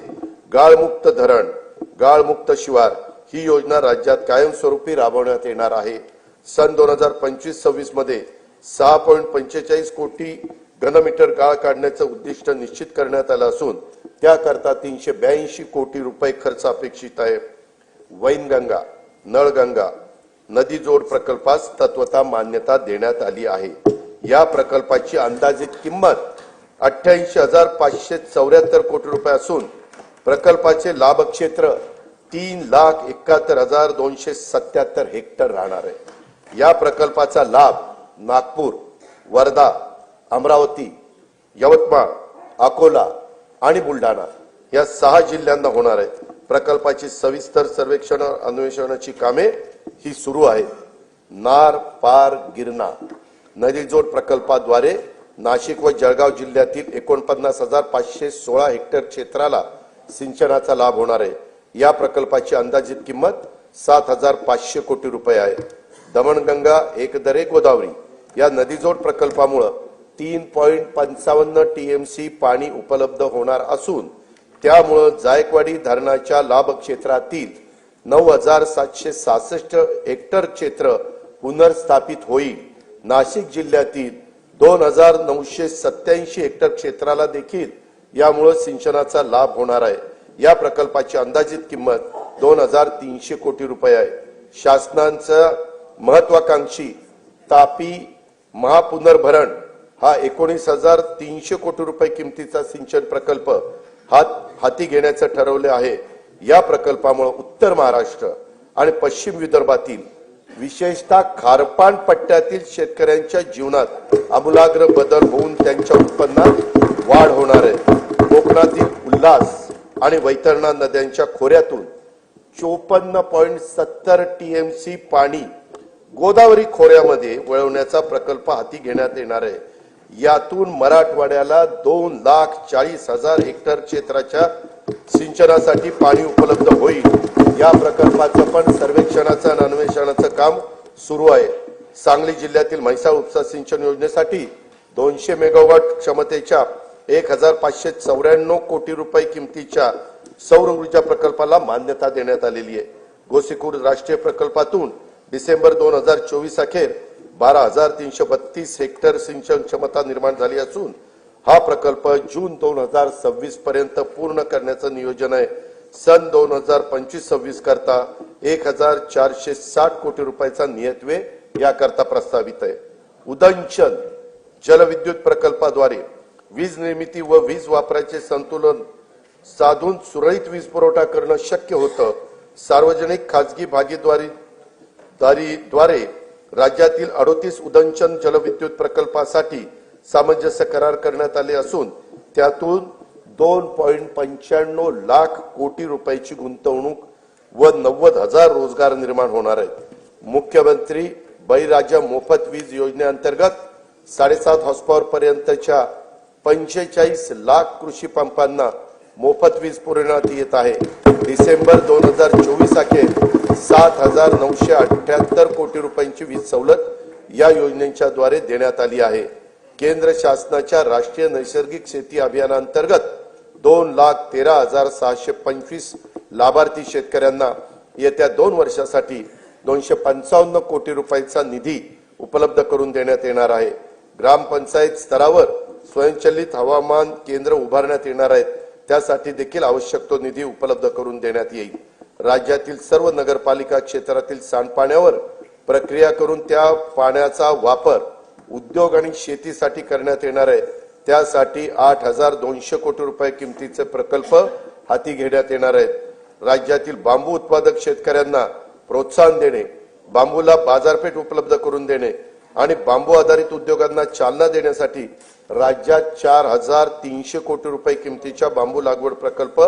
गाळमुक्त धरण, गाळमुक्त शिवार ही योजना राज्यात कायमस्वरूपी राबवण्यात येणार आहे. सन 2025-26 मध्ये 6.45 कोटी घनमीटर गाळ काढण्याचं उद्दिष्ट निश्चित करण्यात आलं असून त्याकरता 382 कोटी रुपये खर्च अपेक्षित आहे. वैनगंगा, नळगंगा नदी जोड प्रकल्पास तत्वता मान्यता देण्यात आली आहे. या प्रकल्पाची अंदाजित किंमत 88,574 कोटी रुपये असून प्रकल्पाचे लाभ क्षेत्र 3,71,277 हेक्टर राहणार आहे. या प्रकल्पाचा लाभ नागपूर, वर्धा, अमरावती, यवतमाळ, अकोला आणि बुलढाणा या 6 जिल्ह्यांना होणार आहे. प्रकल्पाची सविस्तर सर्वेक्षण अन्वेषणाची कामे ही सुरू आहेत. नार पार गिरणा नदीजोड प्रकल्पाद्वारे नाशिक व जळगाव जिल्ह्यातील 49,516 हेक्टर क्षेत्राला सिंचनाचा लाभ होणार आहे. या प्रकल्पाची अंदाजित किंमत 7,500 कोटी रुपये आहे. दमणगंगा एकदरे गोदावरी या नदीजोड प्रकल्पामुळे 3.55 टीएमसी पाणी उपलब्ध होणार असून त्यामुळे जायकवाडी धरणाच्या लाभ क्षेत्रातील 9,766 हेक्टर क्षेत्र पुनर्स्थापित होईल. नाशिक जिल्ह्यातील 2,987 हेक्टर क्षेत्राला देखील यामुळे सिंचनाचा लाभ होणार आहे. या प्रकल्पाची अंदाजित किंमत 2,300 कोटी रुपये आहे. शासनाचा महत्वाकांक्षी तापी महापुनर्भरण हा 19,300 कोटी रुपये किमतीचा सिंचन प्रकल्प हाती घेण्याचं ठरवले आहे. या प्रकल्पामुळे उत्तर महाराष्ट्र आणि पश्चिम विदर्भातील विशेषतः खारपान पट्ट्यातील शेतकऱ्यांच्या जीवनात आमूलाग्र बदल होऊन त्यांच्या उत्पन्नात वाढ होणार आहे. कोकणातील उल्हास आणि वैतरणा नद्यांच्या खोऱ्यातून 54.70 टीएमसी पाणी गोदावरी खोऱ्यामध्ये वळवण्याचा प्रकल्प हाती घेण्यात येणार आहे. यातून मराठवाड्याला 2,40,000 हेक्टर क्षेत्राच्या सिंचनासाठी पाणी उपलब्ध होईल. या प्रकल्पाचं पण सर्वेक्षणाचं आणि अन्वेषणाचं काम सुरू आहे. सांगली जिल्ह्यातील म्हैसाळ उपसा सिंचन योजनेसाठी 200 मेगावॉट क्षमतेच्या 1,594 कोटी रुपये किमतीच्या सौर ऊर्जा प्रकल्पाला मान्यता देण्यात आलेली आहे. गोसीखुर्द राष्ट्रीय प्रकल्पातून डिसेंबर 2024 अखेर 12,332 हेक्टर सिंचन क्षमता निर्माण झाली असून हा प्रकल्प जून 2026 पर्यंत पूर्ण करण्याचं नियोजन आहे. सन 2025-26 करता 1,460 कोटी रुपयाचा नियतव्यय याकरता प्रस्तावित आहे. उदंचन जलविद्युत प्रकल्पाद्वारे वीज निर्मिती व वीज वापराचे संतुलन साधून सुरळीत वीज पुरवठा करणं शक्य होतं. सार्वजनिक खासगी भागीदारीद्वारे राज्यातील 38 उदंचन जलविद्युत प्रकल्पासाठी सामंजस्य करार करण्यात आले असून त्यातून 2.95 लाख कोटी रुपयाची गुंतवणूक व 90,000 रोजगार निर्माण होणार आहेत. मुख्यमंत्री बळीराजा मोफत वीज योजनेअंतर्गत 7.5 हॉर्सपॉवर पर्यंतच्या 45 लाख कृषी पंपांना मोफत वीज पुरवण्यात येत आहे. डिसेंबर 2024 अखेर 7,978 कोटी रुपयांची वीज सवलत या योजनेच्या द्वारे देण्यात आली आहे. केंद्र शासनाच्या राष्ट्रीय नैसर्गिक शेती अभियानांतर्गत 2,13,625 लाभार्थी शेतकऱ्यांना येत्या 2 वर्षासाठी 255 कोटी रुपयांचा निधी उपलब्ध करून देण्यात येणार आहे. ग्रामपंचायत स्तरावर स्वयंचलित हवामान केंद्र उभारण्यात येणार आहेत. त्यासाठी देखील आवश्यक तो निधी उपलब्ध करून देण्यात येईल. राज्यातील सर्व नगरपालिका क्षेत्रातील सांडपाण्यावर प्रक्रिया करून त्या पाण्याचा वापर उद्योग आणि शेतीसाठी करण्यात येणार आहे. त्यासाठी 8,200 कोटी रुपये किमतीचे प्रकल्प हाती घेण्यात येणार आहेत. राज्यातील बांबू उत्पादक शेतकऱ्यांना प्रोत्साहन देणे, बांबूला बाजारपेठ उपलब्ध करून देणे आणि बांबू आधारित उद्योगांना चालना देण्यासाठी राज्यात 4,300 कोटी रुपये किमतीच्या बांबू लागवड प्रकल्प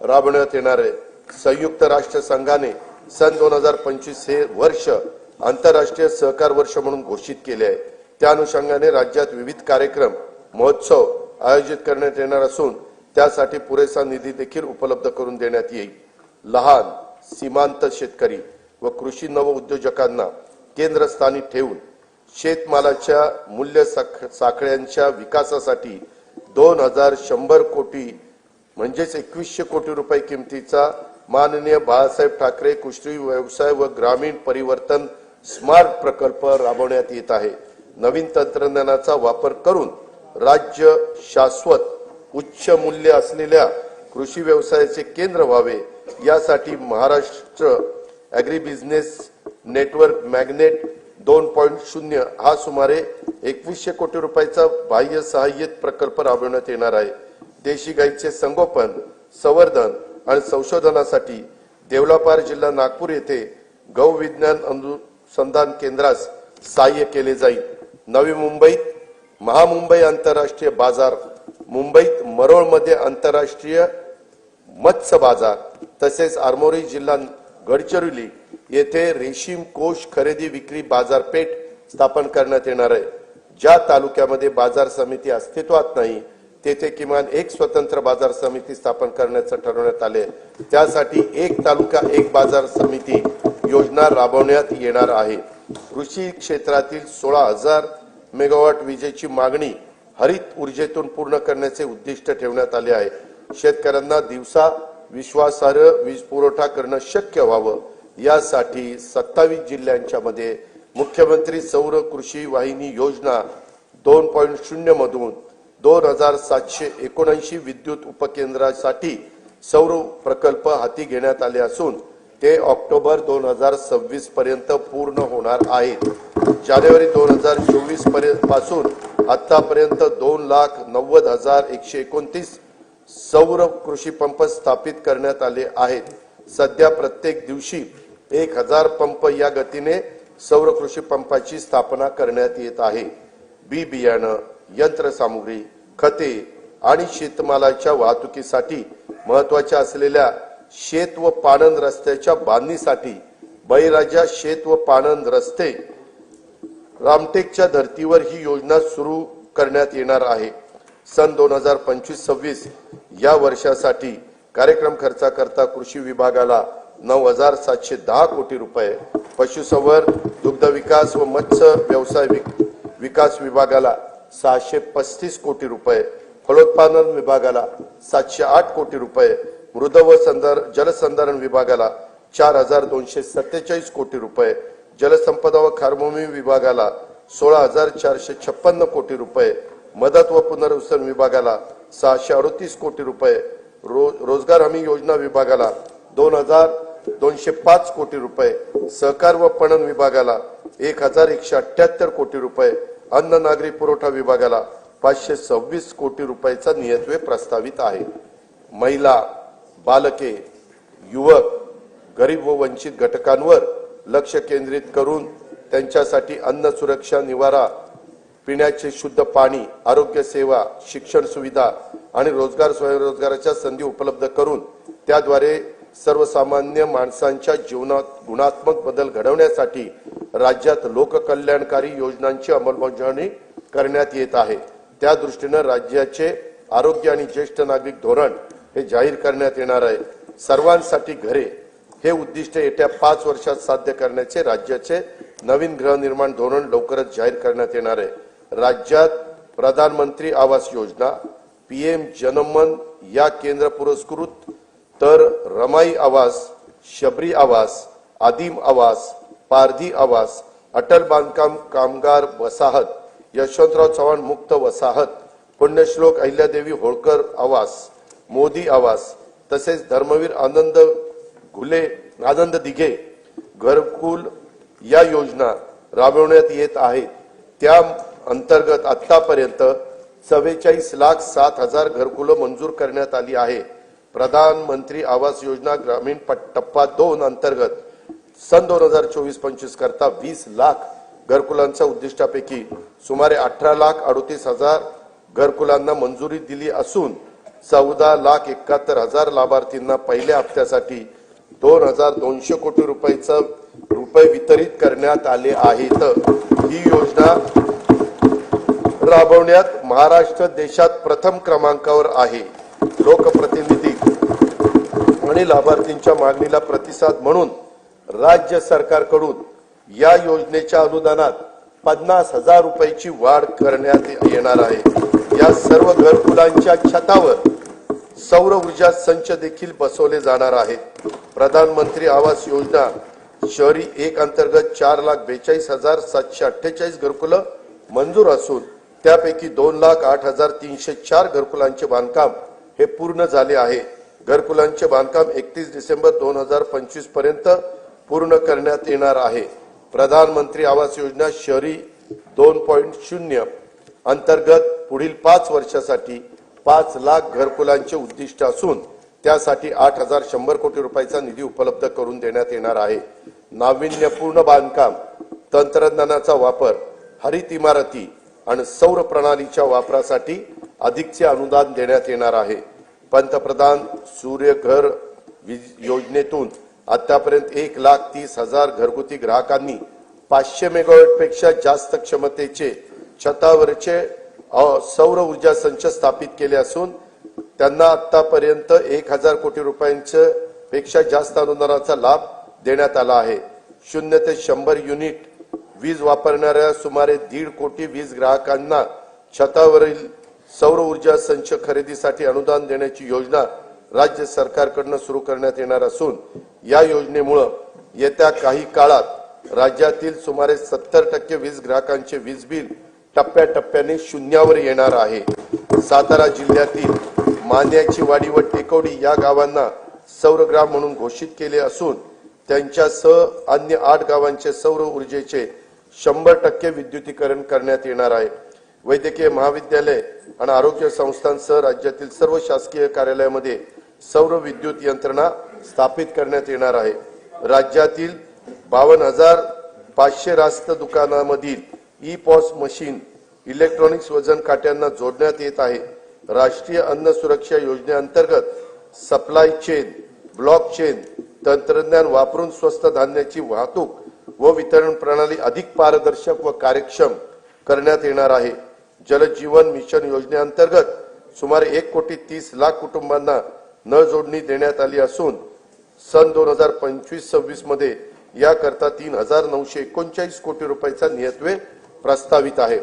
राबवण्यात येणार आहे. संयुक्त राष्ट्र संघाने सन 2025 हे वर्ष आंतरराष्ट्रीय सहकार वर्ष म्हणून घोषित केले आहे. त्या अनुषंगाने राज्यात विविध कार्यक्रम महोत्सव आयोजित करण्यात येणार असून त्यासाठी पुरेसा निधी देखील उपलब्ध करून देण्यात येईल. लहान सीमांत शेतकरी व कृषी नव उद्योजकांना केंद्रस्थानी ठेवून शेतमालाच्या मूल्य साखळ्यांच्या विकासासाठी 2,100 कोटी म्हणजेच 2100 कोटी रुपये किमतीचा माननीय बाळासाहेब ठाकरे कृषी व्यवसाय व ग्रामीण परिवर्तन स्मार्ट प्रकल्प राबवण्यात येत आहे. नवीन तंत्रज्ञानाचा वापर करून राज्य शाश्वत उच्च मूल्य असलेल्या कृषी व्यवसायाचे केंद्र व्हावे यासाठी Maharashtra agri business network magnet 2.0 हा सुमारे 2100 कोटी रुपयाचा बाह्य सहाय्यित प्रकल्प राबवण्यात येणार आहे. देशी गाईचे संगोपन, संवर्धन आणि संशोधनासाठी देवलापार जिल्हा नागपूर येथे गौ विज्ञान अनुसंधान केंद्रास सहाय्य केले जाईल. नवी मुंबईत महामुंबई आंतरराष्ट्रीय बाजार, मुंबईत मरोळमध्ये आंतरराष्ट्रीय मत्स्य बाजार तसेच आरमोरी जिल्हा गडचिरोली येथे रेशीम कोष खरेदी विक्री बाजारपेठ स्थापन करण्यात येणार आहे। ज्या तालुक्यामध्ये बाजार समिती अस्तित्वात नाही तेथे किमान एक स्वतंत्र बाजार समिती स्थापन करण्याचं ठरवण्यात आले। त्यासाठी एक तालुका एक बाजार समिती योजना राबवण्यात येणार आहे। कृषी क्षेत्रातील 16,000 मेगावॉट विजेची मागणी हरित ऊर्जेतून पूर्ण करण्याचे उद्दिष्ट ठेवण्यात आले आहे। शेतकऱ्यांना दिवसा विश्वासार्ह वीज पुरवठा करणं शक्य व्हावं यासाठी 27 जिल्ह्यांच्या मध्ये मुख्यमंत्री सौर कृषी वाहिनी योजना 2.0 मधून 2,779 विद्युत उपकेंद्रासाठी सौर प्रकल्प हाती घेण्यात आले असून ते ऑक्टोबर 2026 पर्यंत पूर्ण होणार आहेत। जानेवारी 2024 पासून आतापर्यंत 2,90,129 सौर कृषी पंप स्थापित करण्यात आले आहेत। सध्या प्रत्येक दिवशी 1,000 पंप या गतीने सौर कृषी पंपाची स्थापना करण्यात येत आहे। बी बियाणं, यंत्रसामुग्री, खते आणि शेतमालाच्या वाहतुकीसाठी महत्वाच्या असलेल्या शेत व पाणंद रस्त्याच्या बांधणीसाठी बळीराजा शेत व पाणंद रस्ते रामटेकच्या धर्तीवर ही योजना सुरू करण्यात येणार आहे। सन 2025-26 या वर्षासाठी कार्यक्रम खर्चाकरता कृषी विभागाला 9,710 कोटी रुपये, पशुसंवर्धन, दुग्ध विकास व मत्स्य व्यवसाय विकास विभागाला 635 कोटी रुपये, फलोत्पादन विभागाला 708 कोटी रुपये, मृद व जलसंधारण विभागाला 4,247 कोटी रुपये, जलसंपदा व खारभूमी विभागाला 16,456 कोटी रुपये, मदत व पुनर्वसन विभागाला 638 कोटी रुपये, रोजगार हमी योजना विभागाला 2,205 कोटी रुपये, सहकार व पणन विभागाला 1,178 कोटी रुपये, अन्न नागरी पुरवठा विभागाला 526 कोटी रुपयाचा नियतव्यय प्रस्तावित आहे। महिला, बालके, युवक, गरीब व वंचित घटकांवर लक्ष केंद्रित करून त्यांच्यासाठी अन्न सुरक्षा, निवारा, पिण्याचे शुद्ध पाणी, आरोग्य सेवा, शिक्षण सुविधा आणि रोजगार स्वयंरोजगाराच्या संधी उपलब्ध करून त्याद्वारे सर्वसामान्य माणसांच्या जीवनात गुणात्मक बदल घडवण्यासाठी राज्यात लोककल्याणकारी योजनांची अंमलबजावणी करण्यात येत आहे। त्या दृष्टीने राज्याचे आरोग्य आणि ज्येष्ठ नागरिक धोरण हे जाहीर करण्यात येणार आहे। सर्वांसाठी घरे हे उद्दिष्ट येत्या 5 वर्षात साध्य करण्याचे राज्याचे नवीन गृहनिर्माण धोरण लवकरच जाहीर करण्यात येणार आहे। राज्यात प्रधानमंत्री आवास योजना, पीएम जनमन या केंद्र पुरस्कृत तर रमाई आवास, शबरी आवास, आदिम आवास, पारधी आवास, अटल बांधकाम कामगार वसाहत, यशवंतराव चव्हाण मुक्त वसाहत, पुण्यश्लोक अहिल्यादेवी होळकर आवास, मोदी आवास तसेच धर्मवीर आनंद दिघे घरकुल या योजना राबवण्यात येत आहेत। त्या अंतर्गत आतापर्यंत 44,07,000 घरकुलं मंजूर करण्यात आली आहे। प्रधानमंत्री आवास योजना ग्रामीण टप्पा 2 अंतर्गत सन 2024-25 करता 20 लाख घरकुलांच्या उद्दिष्टापैकी सुमारे 18,38,000 घरकुलांना मंजुरी दिली असून 14,71,000 लाभार्थींना पहिल्या हप्त्यासाठी 2,200 कोटी रुपये वितरित करण्यात आले आहेत। ही योजना राबवण्यात महाराष्ट्र देशात प्रथम क्रमांकावर आहे। लोकप्रतिनिधी आणि लाभार्थींच्या मागणीला प्रतिसाद म्हणून राज्य सरकारकडून या योजनेच्या अनुदानात 50,000 रुपयाची वाढ करण्यात येणार आहे। या सर्व घरकुलांच्या छतावर सौर ऊर्जा संच देखील बसवले जाणार आहेत। प्रधानमंत्री आवास योजना शहरी 1 अंतर्गत 4,42,748 घरकुलं मंजूर असून त्यापैकी 2,08,304 घरकुलांचे बांधकाम हे पूर्ण झाले आहे। घरकुलांचे बांधकाम 31 डिसेंबर 2025 पर्यंत पूर्ण करण्यात येणार आहे। प्रधानमंत्री आवास योजना शहरी 2.0 अंतर्गत पुढील 5 वर्षासाठी 5 लाख घरकुलांचे उद्दिष्ट असून त्यासाठी 8,100 कोटी रुपयाचा निधी उपलब्ध करून देण्यात येणार आहे। नाविन्यपूर्ण बांधकाम, तंत्रज्ञानाचा वापर, हरित इमारती आणि सौर प्रणालीच्या वापरासाठी अधिकचे अनुदान देण्यात येणार आहे। पंतप्रधान सूर्यघर वीज योजनेतून आतापर्यंत 1,30,000 घरगुती ग्राहकांनी 500 मेगावॉट पेक्षा जास्त क्षमतेचे छतावरचे सौर ऊर्जा संच स्थापित केले असून त्यांना आतापर्यंत 1,000 कोटी रुपयांचे पेक्षा जास्त अनुदानाचा लाभ देण्यात आला आहे. 0 ते 100 युनिट वीज वापरणाऱ्या सुमारे 1.5 कोटी वीज ग्राहकांना छतावरील सौर ऊर्जा संच खरेदीसाठी अनुदान देण्याची योजना राज्य सरकारकडून सुरू करण्यात येणार असून या योजनेमुळे येत्या काही काळात राज्यातील सुमारे 70% वीज ग्राहकांचे वीज बिल टप्प्याटप्प्याने शून्यावर येणार आहे. सातारा जिल्ह्यातील मान्याची वाडी व टेकवडी या गावांना सौरग्राम म्हणून घोषित केले असून त्यांच्यासह अन्य 8 गावांचे सौर ऊर्जेचे 100% विद्युतीकरण करण्यात येणार आहे. वैद्यकीय महाविद्यालय आणि आरोग्य संस्थांसह राज्यातील सर्व शासकीय कार्यालयामध्ये सौर विद्युत यंत्रणा स्थापित करण्यात येणार आहे. राज्यातील 52,500 रास्त दुकानामधील ई-पॉस मशीन इलेक्ट्रॉनिक्स वजन काट्यांना जोडण्यात येत आहे. राष्ट्रीय अन्न सुरक्षा योजनेअंतर्गत सप्लाय चेन ब्लॉक चेन तंत्रज्ञान वापरून स्वस्त धान्याची वाहतूक व वितरण प्रणाली अधिक पारदर्शक व कार्यक्षम करण्यात येणार आहे. जल जीवन मिशन योजनेअंतर्गत सुमारे 1,30,00,000 कुटुंबांना नळ जोडणी देण्यात आली असून सन 2025-26 मध्ये याकरता 3,939 कोटी रुपयाचा नियतव्यय प्रस्तावित आहे.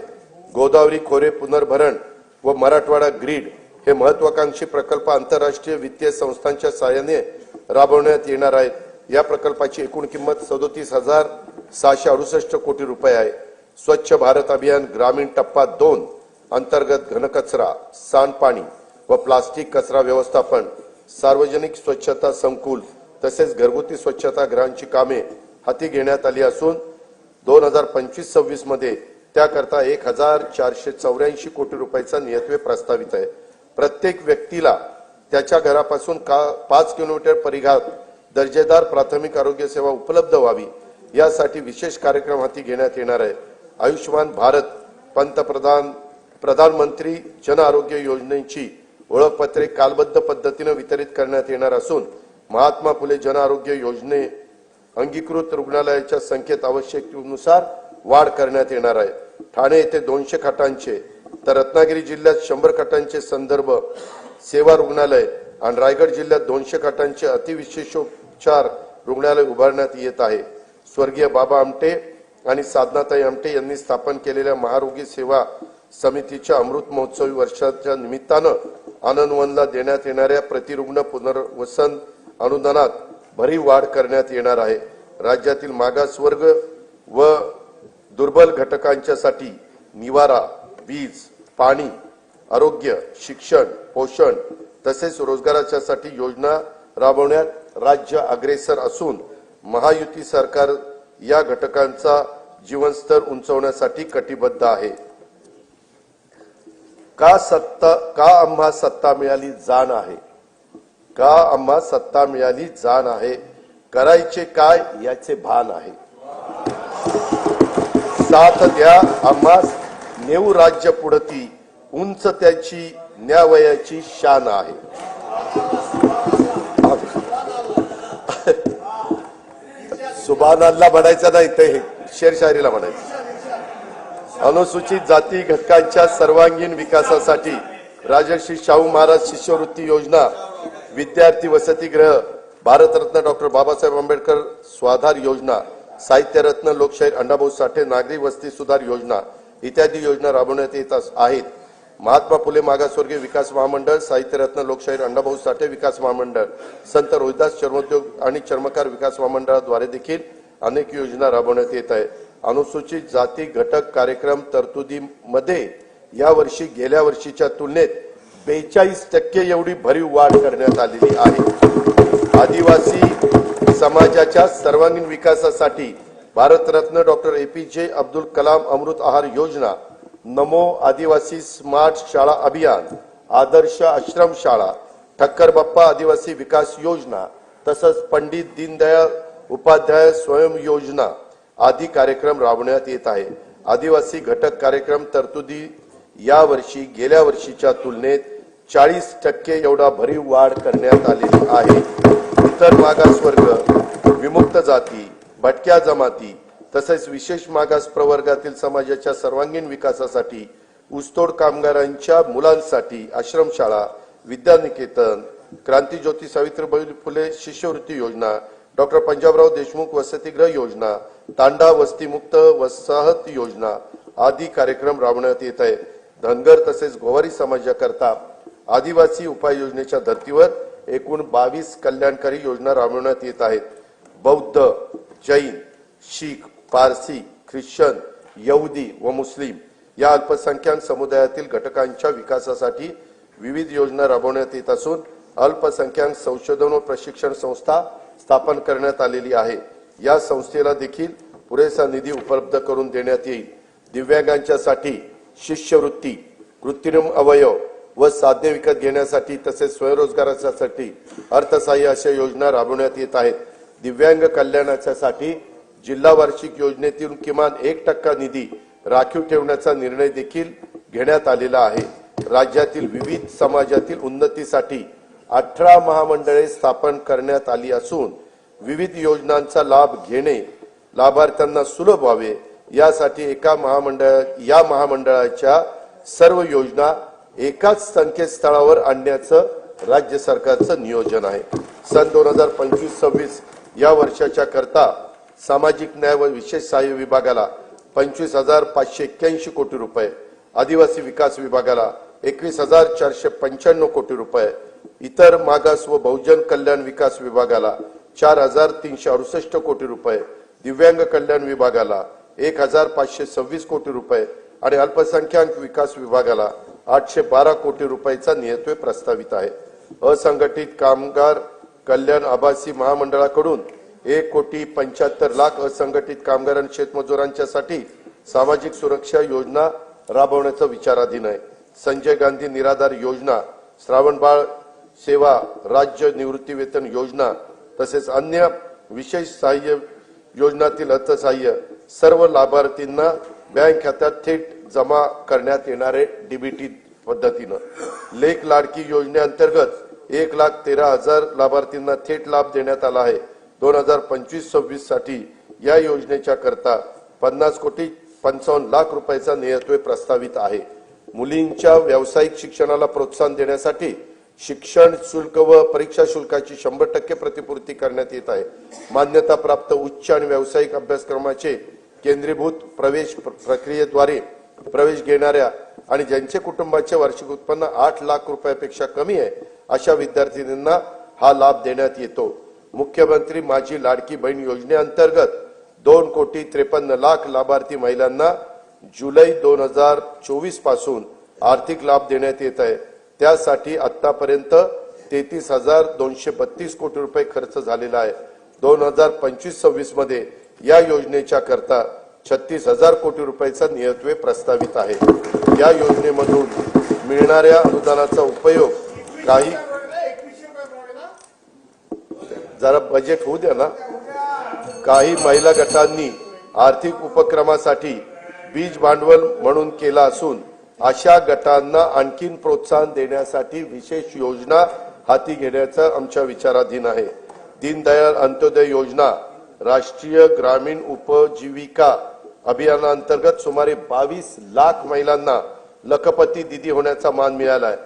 गोदावरी खोरे पुनर्भरण व मराठवाडा ग्रीड हे महत्वाकांक्षी प्रकल्प आंतरराष्ट्रीय वित्तीय संस्थांच्या सहाय्याने राबवण्यात येणार आहेत. या प्रकल्पाची एकूण किंमत 37,668 कोटी रुपये आहे. स्वच्छ भारत अभियान ग्रामीण टप्पा 2 अंतर्गत घनकचरा, सांडपाणी व प्लास्टिक कचरा व्यवस्थापन, सार्वजनिक स्वच्छता संकुल तसेच घरगुती स्वच्छता गृहांची कामे हाती घेण्यात आली असून 2025-26 मध्ये त्याकरता 1,484 कोटी रुपयाचा नियतव्यय प्रस्तावित आहे. प्रत्येक व्यक्तीला त्याच्या घरापासून 5 किलोमीटर परिघात दर्जेदार प्राथमिक आरोग्य सेवा उपलब्ध व्हावी यासाठी विशेष कार्यक्रम हाती घेण्यात येणार आहे. आयुष्यमान भारत प्रधानमंत्री जन आरोग्य योजनेची ओळखपत्रे कालबद्ध पद्धतीने वितरित करण्यात येणार असून महात्मा फुले जन आरोग्य योजने अंगीकृत रुग्णालयाच्या संख्येत आवश्यकतेनुसार वाढ करण्यात येणार आहे. ठाणे येथे 200 खाटांचे तर रत्नागिरी जिल्ह्यात 100 खाटांचे संदर्भ सेवा रुग्णालय आणि रायगड जिल्ह्यात 200 खाटांचे अतिविशेषोपचार रुग्णालय उभारण्यात येत आहे. स्वर्गीय बाबा आमटे आणि साधनाताई आमटे यांनी स्थापन केलेल्या महारोगी सेवा समितीच्या अमृत महोत्सवी वर्षाच्या निमित्तानं आनंदवनला देण्यात येणाऱ्या प्रतिरुग्ण पुनर्वसन अनुदानात भरीव वाढ करण्यात येणार आहे. राज्यातील मागासवर्ग व दुर्बल घटकांच्यासाठी निवारा, वीज, पाणी, आरोग्य, शिक्षण, पोषण तसेच रोजगाराच्यासाठी योजना राबवण्यात राज्य अग्रेसर असून महायुती सरकार या घटकांचा जीवनस्तर उंचावण्यासाठी कटिबद्ध आहे. का आम्हा सत्ता मिळाली जाण आहे, का आम्हा सत्ता मिळाली जाण आहे, करायचे काय याचे भान आहे. साथ द्या आम्हास नेऊ राज्य पुढती, उंच त्याची न्यावयाची शान आहे. सुभान अल्लाह म्हणायचं नाही, ते शेरशायरीला म्हणायचं. अनुसूचित जाती घटकांच्या सर्वांगीण विकासासाठी राजर्षी शाहू महाराज शिष्यवृत्ती योजना, विद्यार्थी वसतिगृह, भारतरत्न डॉक्टर बाबासाहेब आंबेडकर स्वाधार योजना, साहित्यरत्न लोकशाहीर अण्णाभाऊ साठे नागरी वस्ती सुधार योजना इत्यादी योजना राबवण्यात येत आहेत. महात्मा फुले मागासवर्गीय विकास महामंडळ, साहित्यरत्न लोकशाहीर अण्णाभाऊ साठे विकास महामंडळ, संत रोहिदास चर्मोद्योग आणि चर्मकार विकास महामंडळाद्वारे देखील अनेक योजना राबवण्यात येत आहे. अनुसूचित जाती घटक कार्यक्रम तरतुदीमध्ये यावर्षी गेल्या वर्षीच्या तुलनेत 42% एवढी भरीव वाढ करण्यात आलेली आहे. आदिवासी समाजाच्या सर्वांगीण विकासासाठी भारतरत्न डॉक्टर APJ अब्दुल कलाम अमृत आहार योजना, नमो आदिवासी स्मार्ट शाळा अभियान, आदर्श आश्रम शाळा, ठक्कर बाप्पा आदिवासी विकास योजना तसंच पंडित दीनदयाळ उपाध्याय स्वयं योजना आदी कार्यक्रम राबवण्यात येत आहे. आदिवासी घटक कार्यक्रम तरतुदी यावर्षी गेल्या वर्षीच्या तुलनेत 40% एवढा भरीव वाढ करण्यात आलेली आहे. इतर मागासवर्ग, विमुक्त जाती, भटक्या जमाती तसेच विशेष मागास प्रवर्गातील समाजाच्या सर्वांगीण विकासासाठी, ऊसतोड कामगारांच्या मुलांसाठी आश्रमशाळा, विद्यानिकेतन, क्रांतीज्योती सावित्रीबाई फुले शिष्यवृत्ती योजना, डॉक्टर पंजाबराव देशमुख वसतिगृह योजना, तांडा वस्तीमुक्त वसाहत योजना आदी कार्यक्रम राबवण्यात येत आहेत. धनगर तसेच गोवारी समाजाकरता आदिवासी उपाययोजनेच्या धर्तीवर एकूण 22 कल्याणकारी योजना राबवण्यात येत आहेत. बौद्ध, जैन, शीख, पारसी, ख्रिश्चन, यहुदी व मुस्लिम या अल्पसंख्याक समुदायातील घटकांच्या विकासासाठी विविध योजना राबवण्यात येत असून अल्पसंख्याक संशोधन व प्रशिक्षण संस्था स्थापन करण्यात आलेली आहे. या संस्थेला देखील पुरेसा निधी उपलब्ध करून देण्यात येईल. दिव्यांगांच्यासाठी शिष्यवृत्ती, कृत्रिम अवयव व साधने विकत घेण्यासाठी तसेच स्वयंरोजगारासाठी अर्थसहाय्य अशा योजना राबवण्यात येत आहेत. दिव्यांग कल्याणासाठी जिल्हा वार्षिक योजनेतून किमान 1% निधी राखीव ठेवण्याचा निर्णय देखील घेण्यात आलेला आहे. राज्यातील विविध समाजातील उन्नतीसाठी 18 महामंडळे स्थापन करण्यात आली असून विविध योजनांचा लाभ घेणे लाभार्थ्यांना सुलभ व्हावे यासाठी या महामंडळाच्या सर्व योजना एकाच संकेतस्थळावर आणण्याचं राज्य सरकारचं नियोजन आहे. सन 2025-26 या वर्षाच्या करता सामाजिक न्याय व विशेष सहाय्य विभागाला 25,581 कोटी रुपये, आदिवासी विकास विभागाला 21,495 कोटी रुपये, इतर मागास व बहुजन कल्याण विकास विभागाला 4,368 कोटी रुपये, दिव्यांग कल्याण विभागाला 1,526 कोटी रुपये आणि अल्पसंख्याक विकास विभागाला 812 कोटी रुपयाचा नियतव्यय प्रस्तावित आहे. असंघटित कामगार कल्याण आभासी महामंडळाकडून 1,75,00,000 असंघटित कामगार आणि शेतमजुरांच्यासाठी सामाजिक सुरक्षा योजना राबवण्याचा विचाराधीन आहे. संजय गांधी निराधार योजना, श्रावणबाळ सेवा राज्य निवृत्ती वेतन योजना तसेच अन्य विशेष सहाय्य योजनातील अर्थसहाय्य सर्व लाभार्थींना बँक खात्यात थेट जमा करण्यात येणारे डीबीटी पद्धतीनं. लेख लाडकी योजनेअंतर्गत 1,13,000 लाभार्थींना थेट लाभ देण्यात आला आहे. 2025-26 साठी या योजनेच्या करता 50,55,00,000 रुपयाचा नियतव्यय प्रस्तावित आहे. मुलींच्या व्यावसायिक शिक्षणाला प्रोत्साहन देण्यासाठी शिक्षण शुल्क व परीक्षा शुल्काची 100% प्रतिपूर्ती करण्यात येत आहे. मान्यता प्राप्त उच्च आणि व्यावसायिक अभ्यासक्रमाचे केंद्रीभूत प्रवेश प्रक्रियेद्वारे प्रवेश घेणाऱ्या आणि ज्यांचे कुटुंबाचे वार्षिक उत्पन्न 8 लाख रुपयापेक्षा कमी आहे अशा विद्यार्थिनींना हा लाभ देण्यात येतो. मुख्यमंत्री माझी लाडकी बहीण योजनेअंतर्गत 2,53,00,000 लाभार्थी महिलांना जुलै 2024 पासून आर्थिक लाभ देण्यात येत आहे. त्यासाठी आतापर्यंत 33,232 कोटी रुपये खर्च झालेला आहे. 2025-26 मध्ये या योजनेच्या करता 36,000 कोटी रुपयाचा नियतव्यय प्रस्तावित आहे. या योजनेमधून मिळणाऱ्या अनुदानाचा उपयोग काही जरा बजेट होऊ द्या ना. काही महिला गटांनी आर्थिक उपक्रमासाठी बीज भांडवल म्हणून केला असून अशा गटांना आणखीन प्रोत्साहन देण्यासाठी विशेष योजना हाती घेण्याचा आमच्या विचाराधीन आहे. दीनदयाळ अंत्योदय योजना राष्ट्रीय ग्रामीण उपजीविका अभियानाअंतर्गत सुमारे 22 लाख महिलांना लखपती दिदी होण्याचा मान मिळाला आहे.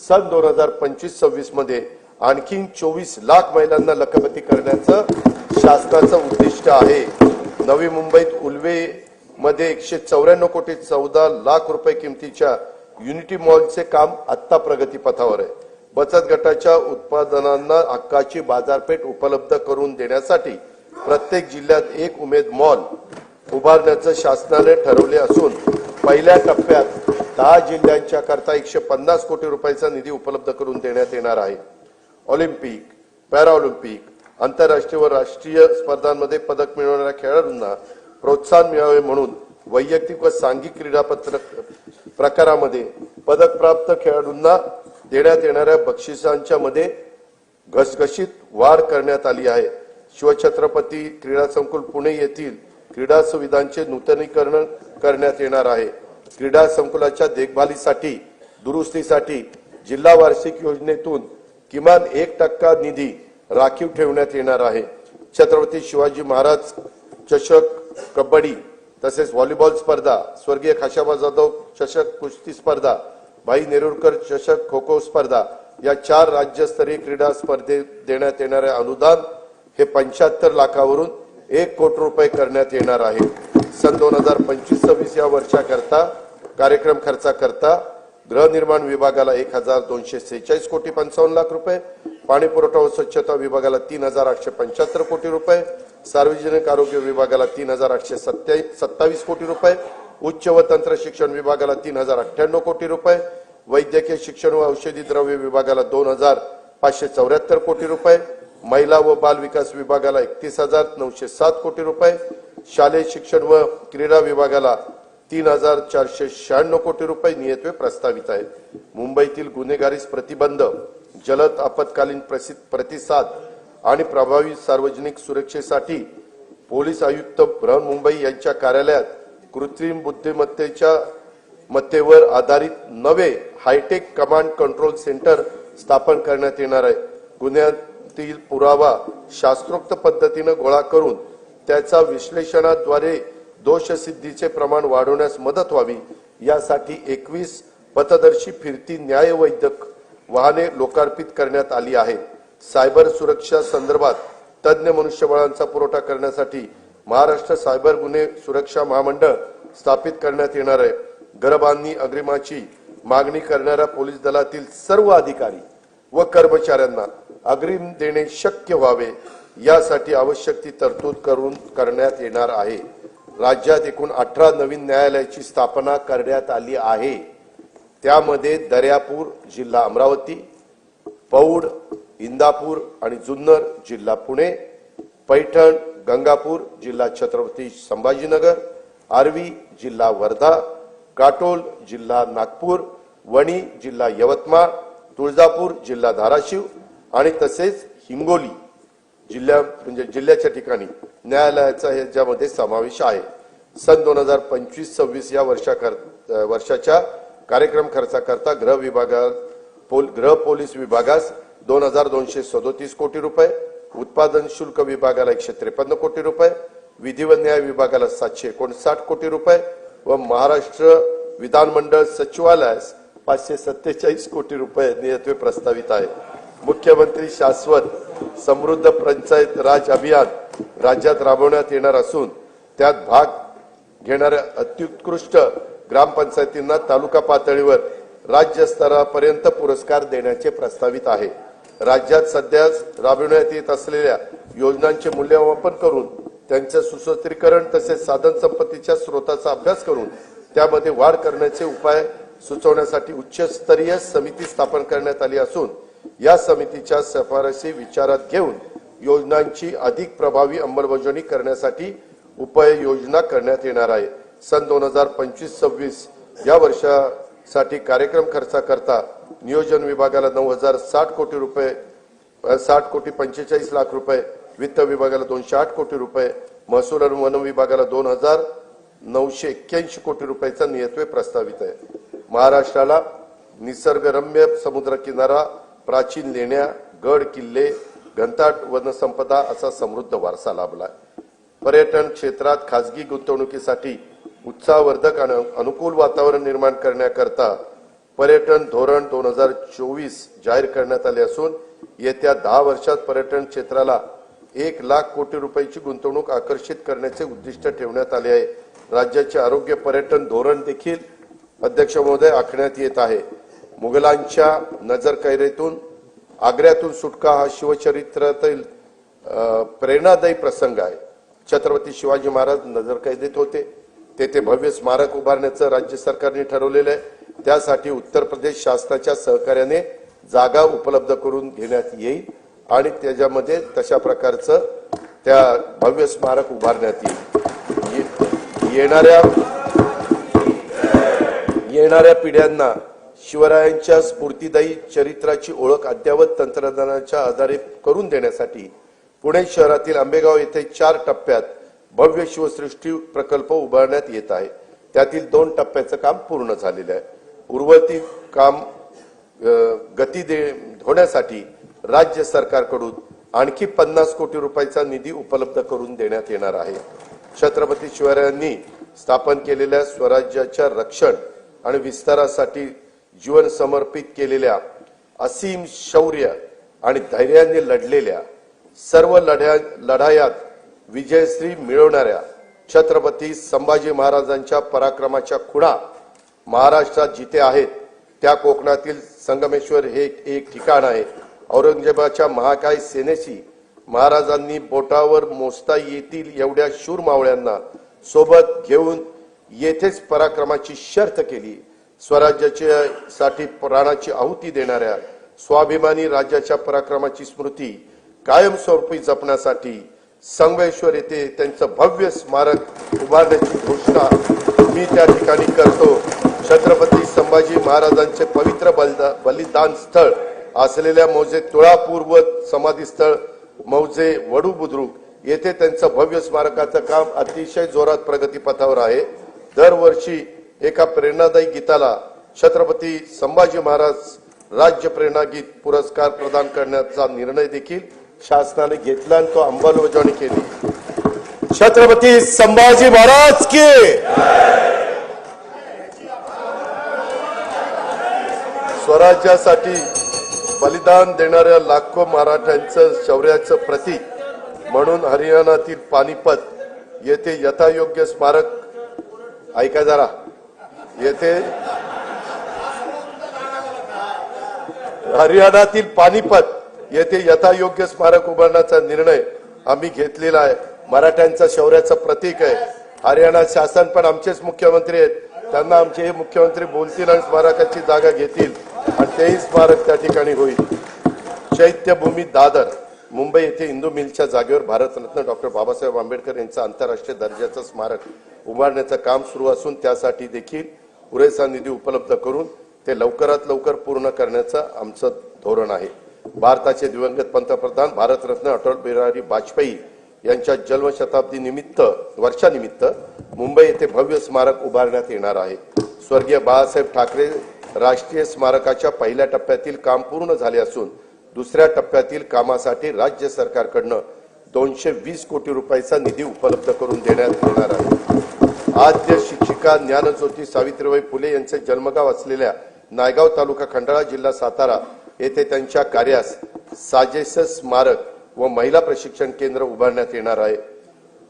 सन 2025-26 मध्ये आणखी 24 लाख महिलांना लखपती करण्याचं शासनाचं उद्दिष्ट आहे. नवी मुंबईत उल्वे मध्ये 194 कोटी 14 लाख रुपये किमतीच्या युनिटी मॉलचे काम आता प्रगतीपथावर आहे. बचत गटाच्या उत्पादनांना हक्काची बाजारपेठ उपलब्ध करून देण्यासाठी प्रत्येक जिल्ह्यात एक उमेद मॉल उभारण्याचं शासनाने ठरवले असून पहिल्या टप्प्यात 10 जिल्ह्यांच्या करता 150 कोटी रुपयाचा निधी उपलब्ध करून देण्यात येणार आहे. ऑलिम्पिक, पॅराऑलिम्पिक, आंतरराष्ट्रीय व राष्ट्रीय स्पर्धांमध्ये पदक मिळवणाऱ्या खेळाडूंना प्रोत्साहन मिळावे म्हणून वैयक्तिक व सांघिक क्रीडा प्रकारामध्ये पदक प्राप्त खेळाडूंना देण्यात येणाऱ्या बक्षिसांच्या मध्ये घसघशीत वाढ करण्यात आली आहे. शिवछत्रपती क्रीडा संकुल पुणे येथील क्रीडा सुविधांचे नूतनीकरण करण्यात येणार आहे. क्रीडा संकुलाच्या देखभालीसाठी दुरुस्तीसाठी जिल्हा वार्षिक योजनेतून किमान 1% निधी राखीव ठेवण्यात येणार आहे। छत्रपती शिवाजी महाराज चषक कबड्डी तसेच व्हॉलीबॉल स्पर्धा, स्वर्गीय खाशाबा जाधव चषक कुस्ती स्पर्धा, भाई नेरुरकर चषक खो खो स्पर्धा या 4 राज्यस्तरीय क्रीडा स्पर्धेत देण्यात येणारे अनुदान हे 75 लाखावरून 1 कोटी रुपये करण्यात येणार आहे। सन 2025-26 या वर्षाकरता कार्यक्रम खर्चाकरता गृहनिर्माण विभागाला 1246 कोटी 55 लाख रुपये, पाणी पुरवठा व स्वच्छता विभागाला 3875 कोटी रुपये, सार्वजनिक आरोग्य विभागाला 3827 कोटी रुपये, उच्च व तंत्र शिक्षण विभागाला 3098 कोटी रुपये, वैद्यकीय शिक्षण व औषधी द्रव्य विभागाला 2574 कोटी रुपये, महिला व बाल विकास विभागाला 31,907 कोटी रुपये, शालेय शिक्षण व क्रीडा विभागाला 3,496 कोटी रुपये नियतवे प्रस्तावित आहेत। मुंबईतील गुन्हेगारीस प्रतिबंध, जलद आपत्कालीन प्रतिसाद आणि प्रभावी सार्वजनिक सुरक्षेसाठी पोलीस आयुक्त बृहन्मुंबई यांच्या कार्यालयात कृत्रिम बुद्धिमत्तेवर आधारित नवे हायटेक कमांड कंट्रोल सेंटर स्थापन करण्यात येणार आहे। गुन्ह्यातील पुरावा शास्त्रोक्त पद्धतीने गोळा करून त्याचा विश्लेषणाद्वारे दोषसिद्धीचे प्रमाण वाढवण्यास मदत व्हावी यासाठी 21 पथदर्शी फिरती न्यायवैद्यक वाहने लोकार्पित करण्यात आली आहेत। सायबर सुरक्षा संदर्भात तज्ञ मनुष्यबळांचा पुरवठा करण्यासाठी महाराष्ट्र सायबर गुन्हे सुरक्षा महामंडळ स्थापित करण्यात येणार आहे। घरबांधणी अग्रिमाची मागणी करणाऱ्या पोलीस दलातील सर्व अधिकारी व कर्मचाऱ्यांना अग्रिम देणे शक्य व्हावे यासाठी आवश्यक ती तरतूद करण्यात येणार आहे। राज्यात एकूण 18 नवीन न्यायालयाची स्थापना करण्यात आली आहे। त्यामध्ये दर्यापूर जिल्हा अमरावती, पौड, इंदापूर आणि जुन्नर जिल्हा पुणे, पैठण, गंगापूर जिल्हा छत्रपती संभाजीनगर, आर्वी जिल्हा वर्धा, काटोल जिल्हा नागपूर, वणी जिल्हा यवतमाळ, तुळजापूर जिल्हा धाराशिव आणि तसेच हिंगोली जिल्ह्याच्या ठिकाणी न्यायालयाचा ह्याच्यामध्ये समावेश आहे। सन 2025-26 या वर्षाच्या कार्यक्रम खर्चाकरता गृह पोलीस विभागास 2,237 कोटी रुपये, उत्पादन शुल्क विभागाला 153 कोटी रुपये, विधी व न्याय विभागाला 759 कोटी रुपये व महाराष्ट्र विधानमंडळ सचिवालयास 547 कोटी रुपये नियतवे प्रस्तावित आहे। मुख्यमंत्री शाश्वत समृद्ध पंचायत राज अभियान राज्यात राबवण्यात येणार असून त्यात भाग घेणाऱ्या अत्युत्कृष्ट ग्रामपंचायतींना तालुका पातळीवर राज्य स्तरापर्यंत पुरस्कार देण्याचे प्रस्तावित आहे। राज्यात सध्या राबविण्यात येत असलेल्या योजनांचे मूल्यमापन करून त्यांचे सुसूत्रीकरण तसेच साधन संपत्तीच्या स्रोताचा अभ्यास करून त्यामध्ये वाढ करण्याचे उपाय सुचवण्यासाठी उच्चस्तरीय समिती स्थापन करण्यात आली असून या समितीच्या शिफारसी विचारात घेऊन योजनांची अधिक प्रभावी अंमलबजावणी करण्यासाठी उपाययोजना करण्यात येणार आहे। सन 2025-26 या वर्षासाठी कार्यक्रम खर्चाकरता नियोजन विभागाला 9,060 कोटी रुपये 60 कोटी 45 लाख रुपये, वित्त विभागाला 208 कोटी रुपये, महसूल आणि वन विभागाला 2,981 कोटी रुपयाचा नियतवे प्रस्तावित आहे। महाराष्ट्राला निसर्गरम्य समुद्रकिनारा, प्राचीन लेण्या, गड किल्ले, घनदाट वनसंपदा असा समृद्ध वारसा लाभला आहे। पर्यटन क्षेत्रात खासगी गुंतवणुकीसाठी उत्साहवर्धक आणि अनुकूल वातावरण निर्माण करण्याकरता पर्यटन धोरण 2024 जाहीर करण्यात आले असून येत्या 10 वर्षात पर्यटन क्षेत्राला 1 लाख कोटी रुपयाची गुंतवणूक आकर्षित करण्याचे उद्दिष्ट ठेवण्यात आले आहे। राज्याचे आरोग्य पर्यटन धोरण देखील अध्यक्ष महोदय आखण्यात येत आहे। मुघलांच्या नजरकैदेतून आग्र्यातून सुटका हा शिवचरित्रातील प्रेरणादायी प्रसंग आहे। छत्रपती शिवाजी महाराज नजरकैदेत होते, तेथे भव्य स्मारक उभारण्याचं राज्य सरकारने ठरवलेलं आहे। त्यासाठी उत्तर प्रदेश शासनाच्या सहकार्याने जागा उपलब्ध करून घेण्यात येईल आणि त्याच्यामध्ये तशा प्रकारचं त्या भव्य स्मारक उभारण्यात येईल। येणाऱ्या पिढ्यांना शिवरायांच्या स्फूर्तिदायी चरित्राची ओळख अद्ययावत तंत्रज्ञानाच्या आधारे करून देण्यासाठी पुणे शहरातील आंबेगाव येथे 4 टप्प्यात भव्य शिवसृष्टी प्रकल्प उभारण्यात येत आहे। त्यातील 2 टप्प्याचं काम पूर्ण झालेलं आहे। उर्वरित काम गती होण्यासाठी राज्य सरकारकडून आणखी 50 कोटी रुपयाचा निधी उपलब्ध करून देण्यात येणार आहे. छत्रपती शिवरायांनी स्थापन केलेल्या स्वराज्याच्या रक्षण आणि विस्तारासाठी जीवन समर्पित केलेल्या असीम शौर्य आणि धैर्याने लढलेल्या सर्व लढायात विजयश्री मिळवणाऱ्या छत्रपती संभाजी महाराजांच्या पराक्रमाच्या खुणा महाराष्ट्रात जिथे आहेत त्या कोकणातील संगमेश्वर हे एक ठिकाण आहे. औरंगजेबाच्या महाकाय सेनेशी महाराजांनी बोटावर मोजता येतील एवढ्या शूर मावळ्यांना सोबत घेऊन येथेच पराक्रमाची शर्थ केली. स्वराज्यासाठी प्राणाची आहुती देणाऱ्या स्वाभिमानी राज्याच्या पराक्रमाची स्मृती कायमस्वरूपी जपण्यासाठी संगमेश्वर येथे त्यांचं भव्य स्मारक उभारण्याची घोषणा मी त्या ठिकाणी करतो. छत्रपती संभाजी महाराजांचे पवित्र बलिदान स्थळ असलेल्या मौजे तुळापूर व समाधी स्थळ मौजे वडू बुद्रुक येथे त्यांचं भव्य स्मारकाचं काम अतिशय जोरात प्रगतीपथावर आहे. दरवर्षी एका प्रेरणादायी गीताला छत्रपती संभाजी महाराज राज्य प्रेरणा गीत पुरस्कार प्रदान करण्याचा निर्णय देखील शासनाने घेतला आणि तो अंमलबजावणी केली. छत्रपती संभाजी महाराज की स्वराज्यासाठी बलिदान देणाऱ्या लाखो मराठ्यांचं शौर्याचं प्रतीक म्हणून हरियाणातील पानिपत येथे यथायोग्य स्मारक ऐका जरा येथे हरियाणातील पानिपत येथे यथायोग्य स्मारक उभारण्याचा निर्णय आम्ही घेतलेला आहे. मराठ्यांच्या शौर्याचं प्रतीक आहे. हरियाणा शासन पण आमचेच मुख्यमंत्री आहेत. त्यांना आमचे हे मुख्यमंत्री बोलतील आणि स्मारकाची जागा घेतील आणि तेही स्मारक त्या ठिकाणी होईल. चैत्यभूमी दादर मुंबई येथे इंदू मिलच्या जागेवर भारतरत्न डॉक्टर बाबासाहेब आंबेडकर यांचं आंतरराष्ट्रीय दर्जाचं स्मारक उभारण्याचं काम सुरू असून त्यासाठी देखील पुरेसा निधी उपलब्ध करून ते लवकरात लवकर पूर्ण करण्याचं आमचं धोरण आहे. भारताचे दिवंगत पंतप्रधान भारतरत्न अटल बिहारी वाजपेयी यांच्या जन्मशताब्दी वर्षानिमित्त मुंबई येथे भव्य स्मारक उभारण्यात येणार आहे. स्वर्गीय बाळासाहेब ठाकरे राष्ट्रीय स्मारकाच्या पहिल्या टप्प्यातील काम पूर्ण झाले असून दुसऱ्या टप्प्यातील कामासाठी राज्य सरकारकडून 220 कोटी रुपयाचा निधी उपलब्ध करून देण्यात येणार आहे. आद्य शिक्षिका ज्ञानज्योती सावित्रीबाई फुले यांचे जन्मगाव असलेल्या नायगाव तालुका खंडाळा जिल्हा सातारा येथे त्यांच्या कार्यास साजेस स्मारक व महिला प्रशिक्षण केंद्र उभारण्यात येणार आहे.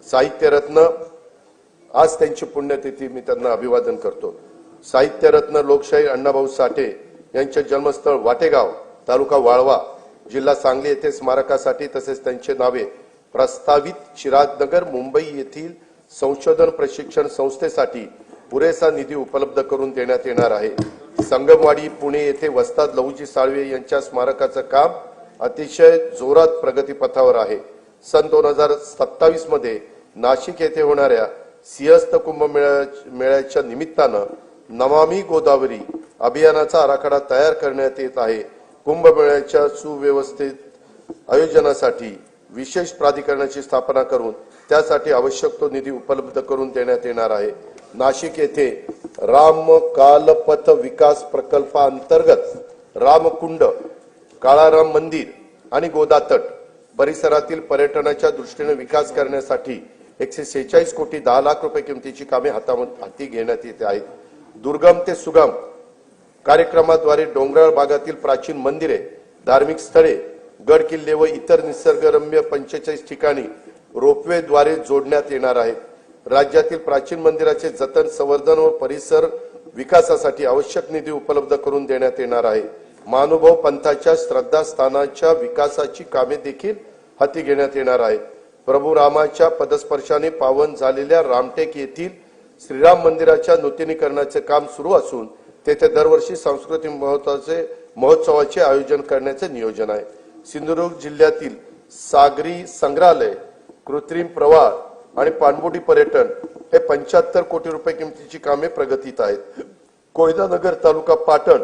साहित्यरत्न आज त्यांची पुण्यतिथी मी त्यांना अभिवादन करतो. साहित्यरत्न लोकशाहीर अण्णाभाऊ साठे यांचे जन्मस्थळ वाटेगाव तालुका वाळवा जिल्हा सांगली येथे स्मारकासाठी तसेच त्यांचे नावे प्रस्तावित चिरागनगर मुंबई येथील संशोधन प्रशिक्षण संस्थेसाठी पुरेसा निधी उपलब्ध करून देण्यात येणार आहे. संगमवाडी पुणे येथे वस्ताद लहुजी साळवे यांच्या स्मारकाचं काम अतिशय जोरात प्रगतीपथावर आहे. सन 2027 मध्ये नाशिक येथे होणाऱ्या सिंहस्थ कुंभमेळ्याच्या निमित्तानं नमामि गोदावरी अभियानाचा आराखडा तयार करण्यात येत आहे. कुंभमेळ्याच्या सुव्यवस्थित आयोजनासाठी विशेष प्राधिकरणाची स्थापना करून त्यासाठी आवश्यक तो निधी उपलब्ध करून देण्यात येणार आहे. नाशिक येथे रामकालपथ विकास प्रकल्पाअंतर्गत रामकुंड, काळाराम मंदिर आणि गोदातट परिसरातील पर्यटनाच्या दृष्टीने विकास करण्यासाठी 146 कोटी 10 लाख रुपये किमतीची कामे हाती घेण्यात येत आहेत. दुर्गम ते सुगम कार्यक्रमाद्वारे डोंगराळ भागातील प्राचीन मंदिरे, धार्मिक स्थळे, गड किल्ले व इतर निसर्गरम्य 45 ठिकाणी रोपवेद्वारे जोडण्यात येणार आहेत. राज्यातील प्राचीन मंदिराचे जतन, संवर्धन व परिसर विकासासाठी आवश्यक निधी उपलब्ध करून देण्यात येणार आहे. महानुभाव पंथाच्या श्रद्धास्थानाच्या विकासाची कामे देखील हाती घेण्यात येणार आहेत. प्रभू रामाच्या पदस्पर्शाने पावन झालेल्या रामटेक येथील श्रीराम मंदिराच्या नूतनीकरणाचे काम सुरू असून तेथे दरवर्षी सांस्कृतिक महोत्सवाचे आयोजन करण्याचे नियोजन आहे. सिंधुदुर्ग जिल्ह्यातील सागरी संग्रहालय, कृत्रिम प्रवाह आणि पाणबुडी पर्यटन हे 75 कोटी रुपये किमतीची कामे प्रगतीत आहेत. कोयनानगर तालुका पाटण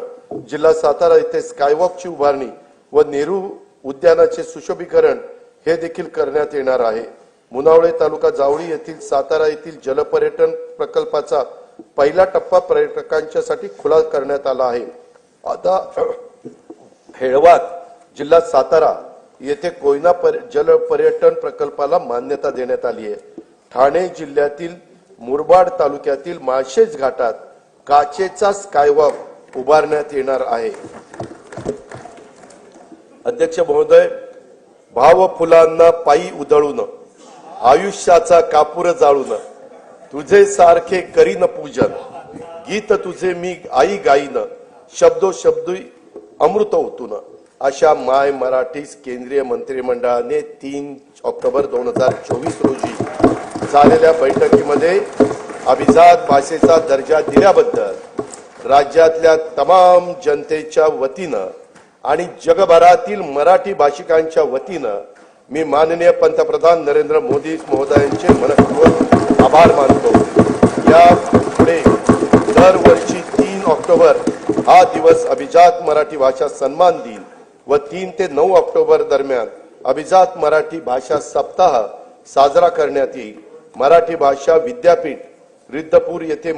जिल्हा सातारा येथे स्कायवॉकची उभारणी व नेहरू उद्यानाचे सुशोभीकरण हे देखील करण्यात येणार आहे. मुनावळे तालुका जावळी येथील सातारा येथील जलपर्यटन प्रकल्पाचा पहिला टप्पा पर्यटकांच्यासाठी खुला करण्यात आला आहे. आता हेळवात जिल्हा सातारा येथे कोयना जल पर्यटन प्रकल्पाला मान्यता देण्यात आली आहे. ठाणे जिल्ह्यातील मुरबाड तालुक्यातील माळशेज घाटात काचेचा स्कायवॉक उभारण्यात येणार आहे. अध्यक्ष महोदय, भाव फुलांना पायी उधळून आयुष्याचा कापूर जाळून तुझे सारखे करीन पूजन, गीत तुझे मी आई गाईन, शब्दोशब्दी अमृत ओतून, अशा माय मराठी केंद्रीय मंत्रिमंडळाने 3 ऑक्टोबर 2024 रोजी झालेल्या बैठकीमध्ये अभिजात भाषेचा दर्जा दिल्याबद्दल राज्यातल्या तमाम जनतेच्या वतीनं आणि जगभरातील मराठी भाषिकांच्या वतीनं मी माननीय पंतप्रधान नरेंद्र मोदी महोदयांचे मनपूर्वक आभार मानतो. या पुढे दरवर्षी 3 ऑक्टोबर हा दिवस अभिजात मराठी भाषा सन्मान दिन व 3 ते 9 ऑक्टोबर दरम्यान अभिजात मराठी भाषा सप्ताह साजरा करण्यात येईल. मराठी भाषा विद्यापीठ रिद्धपूर येथे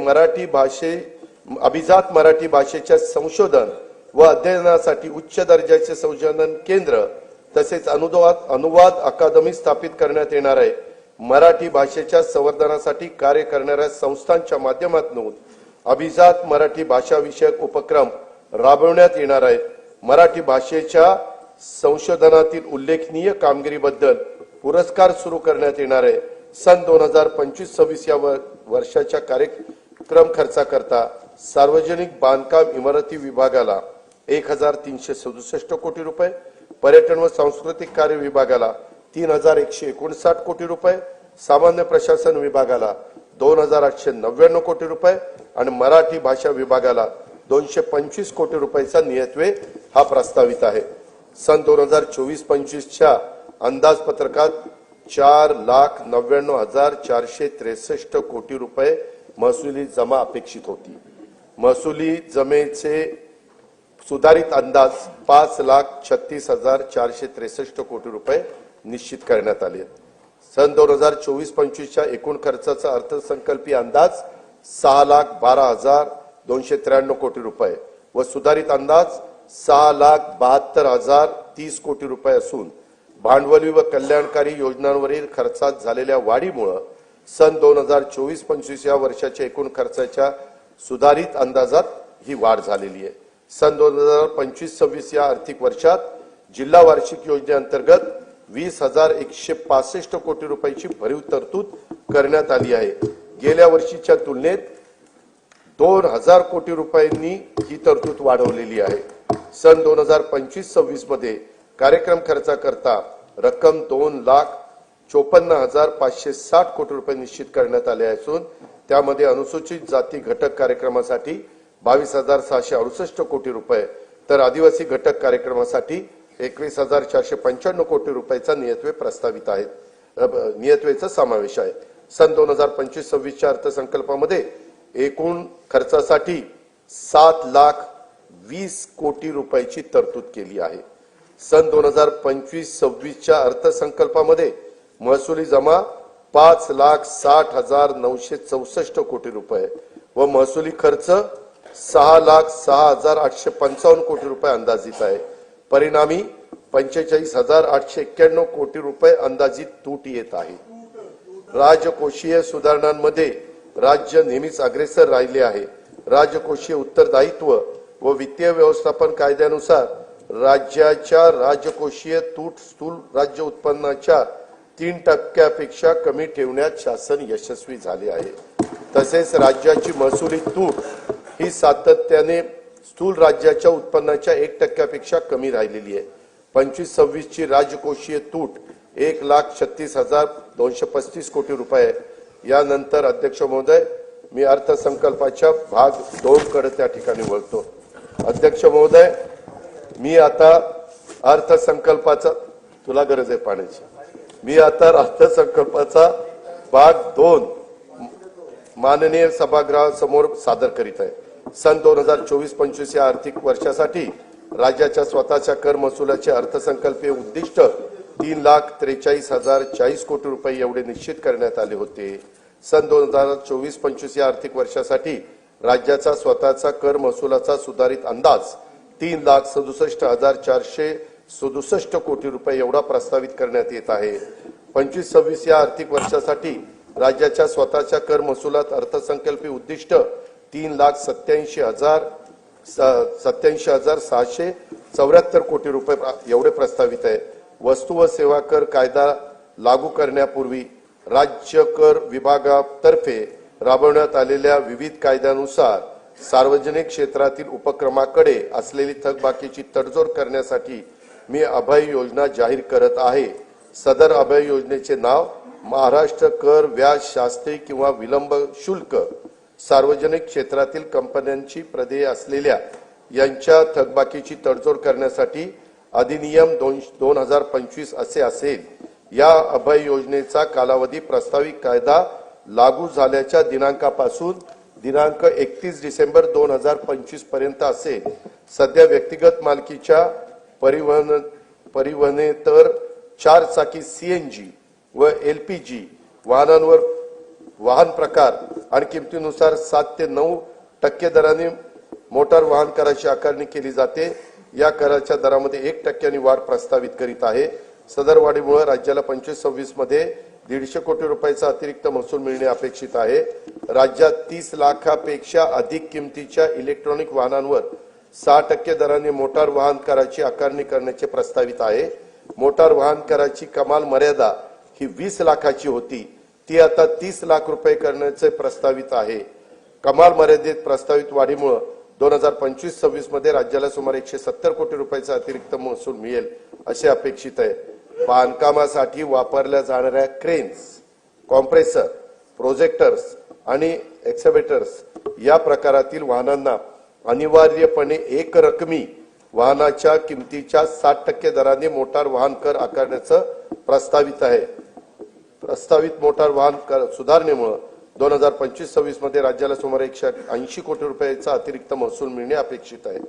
अभिजात मराठी भाषेच्या संशोधन व अध्ययनासाठी उच्च दर्जाचे संशोधन केंद्र तसेच अनुवाद अकादमी स्थापित करण्यात येणार आहे. मराठी भाषेच्या संवर्धनासाठी कार्य करणाऱ्या संस्थांच्या माध्यमातून अभिजात मराठी भाषा विषयक उपक्रम राबवण्यात येणार आहेत. मराठी भाषेच्या संशोधनातील उल्लेखनीय कामगिरीबद्दल पुरस्कार सुरू करण्यात येणार आहे. सन 2025-26 या वर्षाच्या कार्यक्रम खर्चाकरता सार्वजनिक बांधकाम इमारती विभागाला 1367 कोटी रुपये, पर्यटन व सांस्कृतिक कार्य विभागाला 3159 कोटी रुपये, सामान्य प्रशासन विभागाला 2899 कोटी रुपये आणि मराठी भाषा विभागाला 225 कोटी रुपयाचा नियतव्यय हा प्रस्तावित आहे. सन 2024-25च्या अंदाजपत्रकात 4,99,463 कोटी रुपये महसुली जमा अपेक्षित होती. महसुली जमेचे सुधारित अंदाज 5,36,463 कोटी रुपये निश्चित करण्यात आले. सन 2024-25च्या एकूण खर्चाचा अर्थसंकल्पीय अंदाज 6,12,293 कोटी रुपये व सुधारित अंदाज 6,72,030 कोटी रुपये असून भांडवली व कल्याणकारी योजनांवरील खर्चात झालेल्या वाढीमुळे सन 2024-25 या वर्षाच्या एकूण खर्चाच्या सुधारित अंदाजात ही वाढ झालेली आहे. सन 2025-26 या आर्थिक वर्षात जिल्हा वार्षिक योजनेअंतर्गत 20,165 कोटी रुपयाची भरीव तरतूद करण्यात आली आहे. गेल्या वर्षीच्या तुलनेत 2,000 कोटी रुपयांनी ही तरतूद वाढवलेली आहे. सन 2025-26 मध्ये कार्यक्रम खर्चाकरता रक्कम 2,54,560 कोटी रुपये निश्चित करण्यात आले असून त्यामध्ये अनुसूचित जाती घटक कार्यक्रमासाठी 22,668 कोटी रुपये तर आदिवासी घटक कार्यक्रमासाठी 21,495 कोटी रुपयाचा नियतव्यय प्रस्तावित आहे. नियतव्ययाचा समावेश आहे. सन 2025-26च्या अर्थसंकल्पामध्ये एकूण खर्चासाठी 7,20,00,000 कोटी रुपयाची तरतूद केली आहे. सन 2025-26च्या अर्थसंकल्पामध्ये महसुली जमा 5,60,964 कोटी रुपये व महसुली खर्च 6,06,855 कोटी रुपये अंदाजित आहे. परिणामी 45,891 कोटी रुपये अंदाजित तूट येत आहे. राजकोषीय सुधारणांमध्ये राज्य नेहमीच अग्रेसर राहिले आहे. राजकोषीय उत्तरदायित्व व वित्तीय व्यवस्थापन कायद्यानुसार राज्याच्या राजकोषीय तूट स्थूल राज्य उत्पन्नाच्या 3% कमी ठेवण्यात शासन यशस्वी झाले आहे. तसेच राज्याची महसुली तूट ही सातत्याने स्थूल राज्याच्या उत्पन्नाच्या 1% कमी राहिलेली आहे. 25-26 ची राजकोषीय तूट 1,36,235 कोटी रुपये. यानंतर अध्यक्ष महोदय, मी अर्थसंकल्पाच्या भाग 2 कडे त्या ठिकाणी वळतो. अध्यक्ष महोदय, मी आता अर्थसंकल्पाचा तुला गरज आहे पाण्याची. मी आता अर्थसंकल्पाचा भाग 2 माननीय सभागृहासमोर सादर करीत आहे. सन 2024-25 या आर्थिक वर्षासाठी राज्याच्या स्वतःच्या कर महसुलाचे अर्थसंकल्पीय उद्दिष्ट 3,43,040 कोटी रुपये एवढे निश्चित करण्यात आले होते. सन 2024-25 या आर्थिक वर्षासाठी राज्याचा स्वतःचा कर महसुलाचा सुधारित अंदाज 3,67,467 कोटी रुपये एवढा प्रस्तावित करण्यात येत आहे. 25-26 या आर्थिक वर्षासाठी राज्याच्या स्वतःच्या कर महसुलात अर्थसंकल्पीय उद्दिष्ट 3,87,674 कोटी रुपये एवढे प्रस्तावित आहे. वस्तू व सेवा कर कायदा लागू करण्यापूर्वी राज्य कर विभागातर्फे राबवण्यात आलेल्या विविध कायद्यानुसार सार्वजनिक क्षेत्रातील उपक्रमाकडे असलेली थकबाकीची तडजोड करण्यासाठी मी अभय योजना जाहीर करत आहे. सदर अभय योजनेचे नाव महाराष्ट्र कर व्याज शास्ती किंवा विलंब शुल्क सार्वजनिक क्षेत्रातील कंपन्यांची प्रदेय असलेल्या यांच्या थकबाकीची तडजोड करण्यासाठी अधिनियम 2025 असे असेल. या अभय योजनेचा कालावधी प्रस्तावित कायदा लागू झाल्याच्या दिनांकापासून दिनांक 31 डिसेंबर 2025 पर्यंत असेल. सध्या व्यक्तिगत मालकीच्या परिवहनेतर 4 चाकी CNG व LPG वाहनांवर वाहन प्रकार आणि किमतीनुसार 7 ते 9% दराने मोटार वाहन कराची आकारणी केली जाते. या कराच्या दरामध्ये 1% वाढ प्रस्तावित करीत आहे. सदर वाढीमुळे राज्याला 25-26 मध्ये 150 कोटी रुपयाचा अतिरिक्त महसूल मिळणे अपेक्षित आहे. राज्यात 30 लाखापेक्षा अधिक किमतीच्या इलेक्ट्रॉनिक वाहनांवर 6% दराने मोटार वाहन कराची आकारणी करण्याचे प्रस्तावित आहे. मोटार वाहन कराची कमाल मर्यादा ही 20 लाखाची होती, ती आता 30 लाख रुपये करण्याचे प्रस्तावित आहे. कमाल मर्यादेत प्रस्तावित वाढीमुळे 2025-26 मध्ये राज्याला सुमारे 170 कोटी रुपयाचा अतिरिक्त महसूल मिळेल असे अपेक्षित आहे. बांधकामासाठी वापरल्या जाणाऱ्या क्रेन्स, कॉम्प्रेसर, प्रोजेक्टर्स आणि एक्सकॅव्हेटर्स या प्रकारातील वाहनांना अनिवार्यपणे एक रकमी वाहनाच्या किमतीच्या 60% दराने मोटार वाहन कर आकारण्याचं प्रस्तावित आहे. प्रस्तावित मोटार वाहन कर सुधारणेमुळे 2025-26 मध्ये राज्याला सुमारे 180 कोटी रुपयाचा अतिरिक्त महसूल मिळणे अपेक्षित आहे.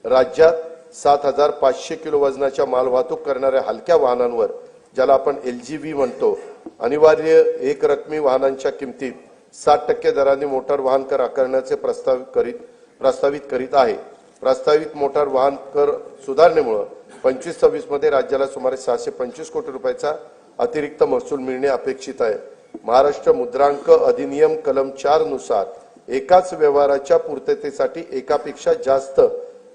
राज्यात 7,500 किलो वजनाच्या माल वाहतूक करणाऱ्या हलक्या वाहनांवर, ज्याला आपण LGV म्हणतो, अनिवार्य एक रकमी वाहनांच्या किमतीत 60% दराने मोटार वाहन कर आकारण्याचे प्रस्तावित करीत आहे. प्रस्तावित मोटार वाहन कर सुधारणेमुळे 25-26 मध्ये राज्याला सुमारे 625 कोटी रुपयाचा अतिरिक्त महसूल मिळणे अपेक्षित आहे. महाराष्ट्र मुद्रांक अधिनियम कलम 4 नुसार एकाच व्यवहाराच्या पूर्ततेसाठी एकापेक्षा जास्त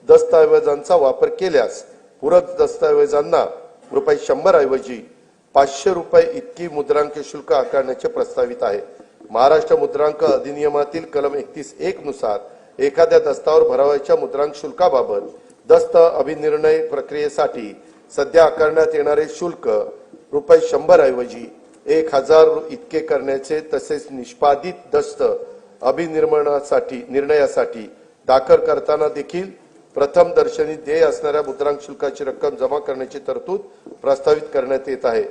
दस्तऐवजांचा वापर केल्यास पूरक दस्तऐवजांना ₹100 ऐवजी ₹500 इतकी मुद्रांक शुल्क आकारण्याचे प्रस्तावित आहे. महाराष्ट्र मुद्रांक अधिनियमातील कलम 31(1) नुसार एखाद्या दस्तावर भरावयाच्या मुद्रांक शुल्काबाबत दस्त अभिनिर्णय प्रक्रियेसाठी सध्या आकारण्यात येणारे शुल्क ₹100 ऐवजी 1000 इतके करण्याचे, तसेच निष्पादित दस्त निर्णयासाठी दाखल करताना देखील प्रथम दर्शनी देय असणाऱ्या मुद्रांक शुल्काची रक्कम जमा करण्याची तरतूद प्रस्तावित करण्यात येत आहे.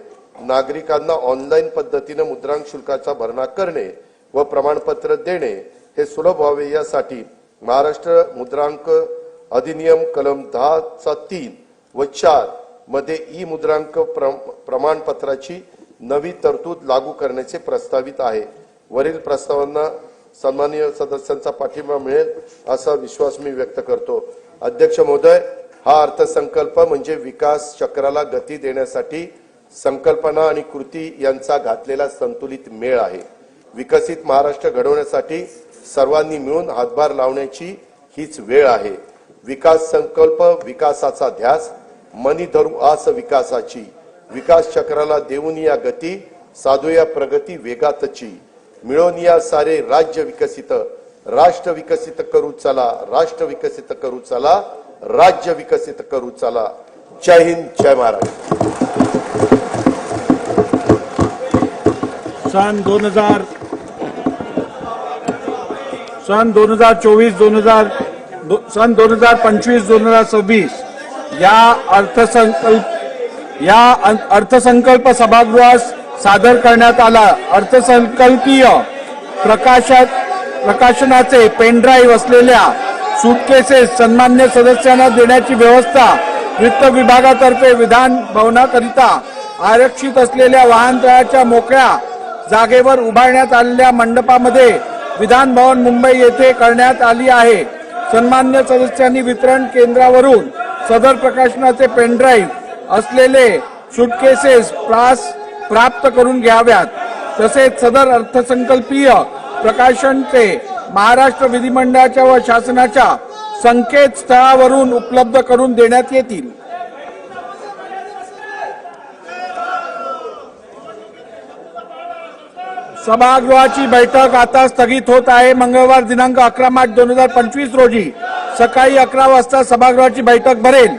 नागरिकांना ऑनलाईन पद्धतीने मुद्रांक शुल्काचा भरणा करणे व प्रमाणपत्र देणे हे सुलभ व्हावे यासाठी महाराष्ट्र मुद्रांक अधिनियम कलम 10(3) व 4 मध्ये ई मुद्रांक प्रमाणपत्राची नवी तरतूद लागू करण्याचे प्रस्तावित आहे. वरील प्रस्तावांना सन्माननीय सदस्यांचा पाठिंबा मिळेल असा विश्वास मी व्यक्त करतो. अध्यक्ष महोदय, हा अर्थसंकल्प म्हणजे विकास चक्राला गती देण्यासाठी संकल्पना आणि कृती यांचा घातलेला संतुलित मेळ आहे. विकसित महाराष्ट्र घडवण्यासाठी सर्वांनी मिळून हातभार लावण्याची हीच वेळ आहे. विकास संकल्प, विकासाचा ध्यास, मनी धरू आस विकासाची, विकास चक्राला देऊन या गती, साधूया प्रगती वेगातची, मिळून या सारे राज्य विकसित, राष्ट्र विकसित करू चला, राष्ट्र विकसित करू चला, राज्य विकसित करू चला. जय हिंद, जय महाराष्ट्र. सन 2024-2025-2026 या अर्थसंकल्प सभागृहास सादर करण्यात आला. अर्थसंकल्पीय प्रकाशनाचे पेनड्राईव्ह असलेल्या सूटकेसेस सन्मान्य सदस्यांना देण्याची व्यवस्था वित्त विभागातर्फे विधान भवनाकरिता आरक्षित असलेल्या वाहनतळाच्या मोकळ्या जागेवर उभारण्यात आलेल्या मंडपामध्ये विधान भवन मुंबई येथे करण्यात आली आहे. सन्मान्य सदस्यांनी वितरण केंद्रावरून सदर प्रकाशनाचे पेनड्राईव्ह असलेले सुटकेसेस प्राप्त करून घ्याव्यात. तसेच सदर अर्थसंकल्पीय प्रकाशनचे महाराष्ट्र विधिमंडळाच्या व शासनाच्या संकेतस्थळावरून उपलब्ध करून देण्यात येतील. सभागृहाची बैठक आता स्थगित होत आहे. मंगळवार दिनांक 11 मार्च 2025 रोजी सकाळी 11 वाजता सभागृहाची बैठक भरेल.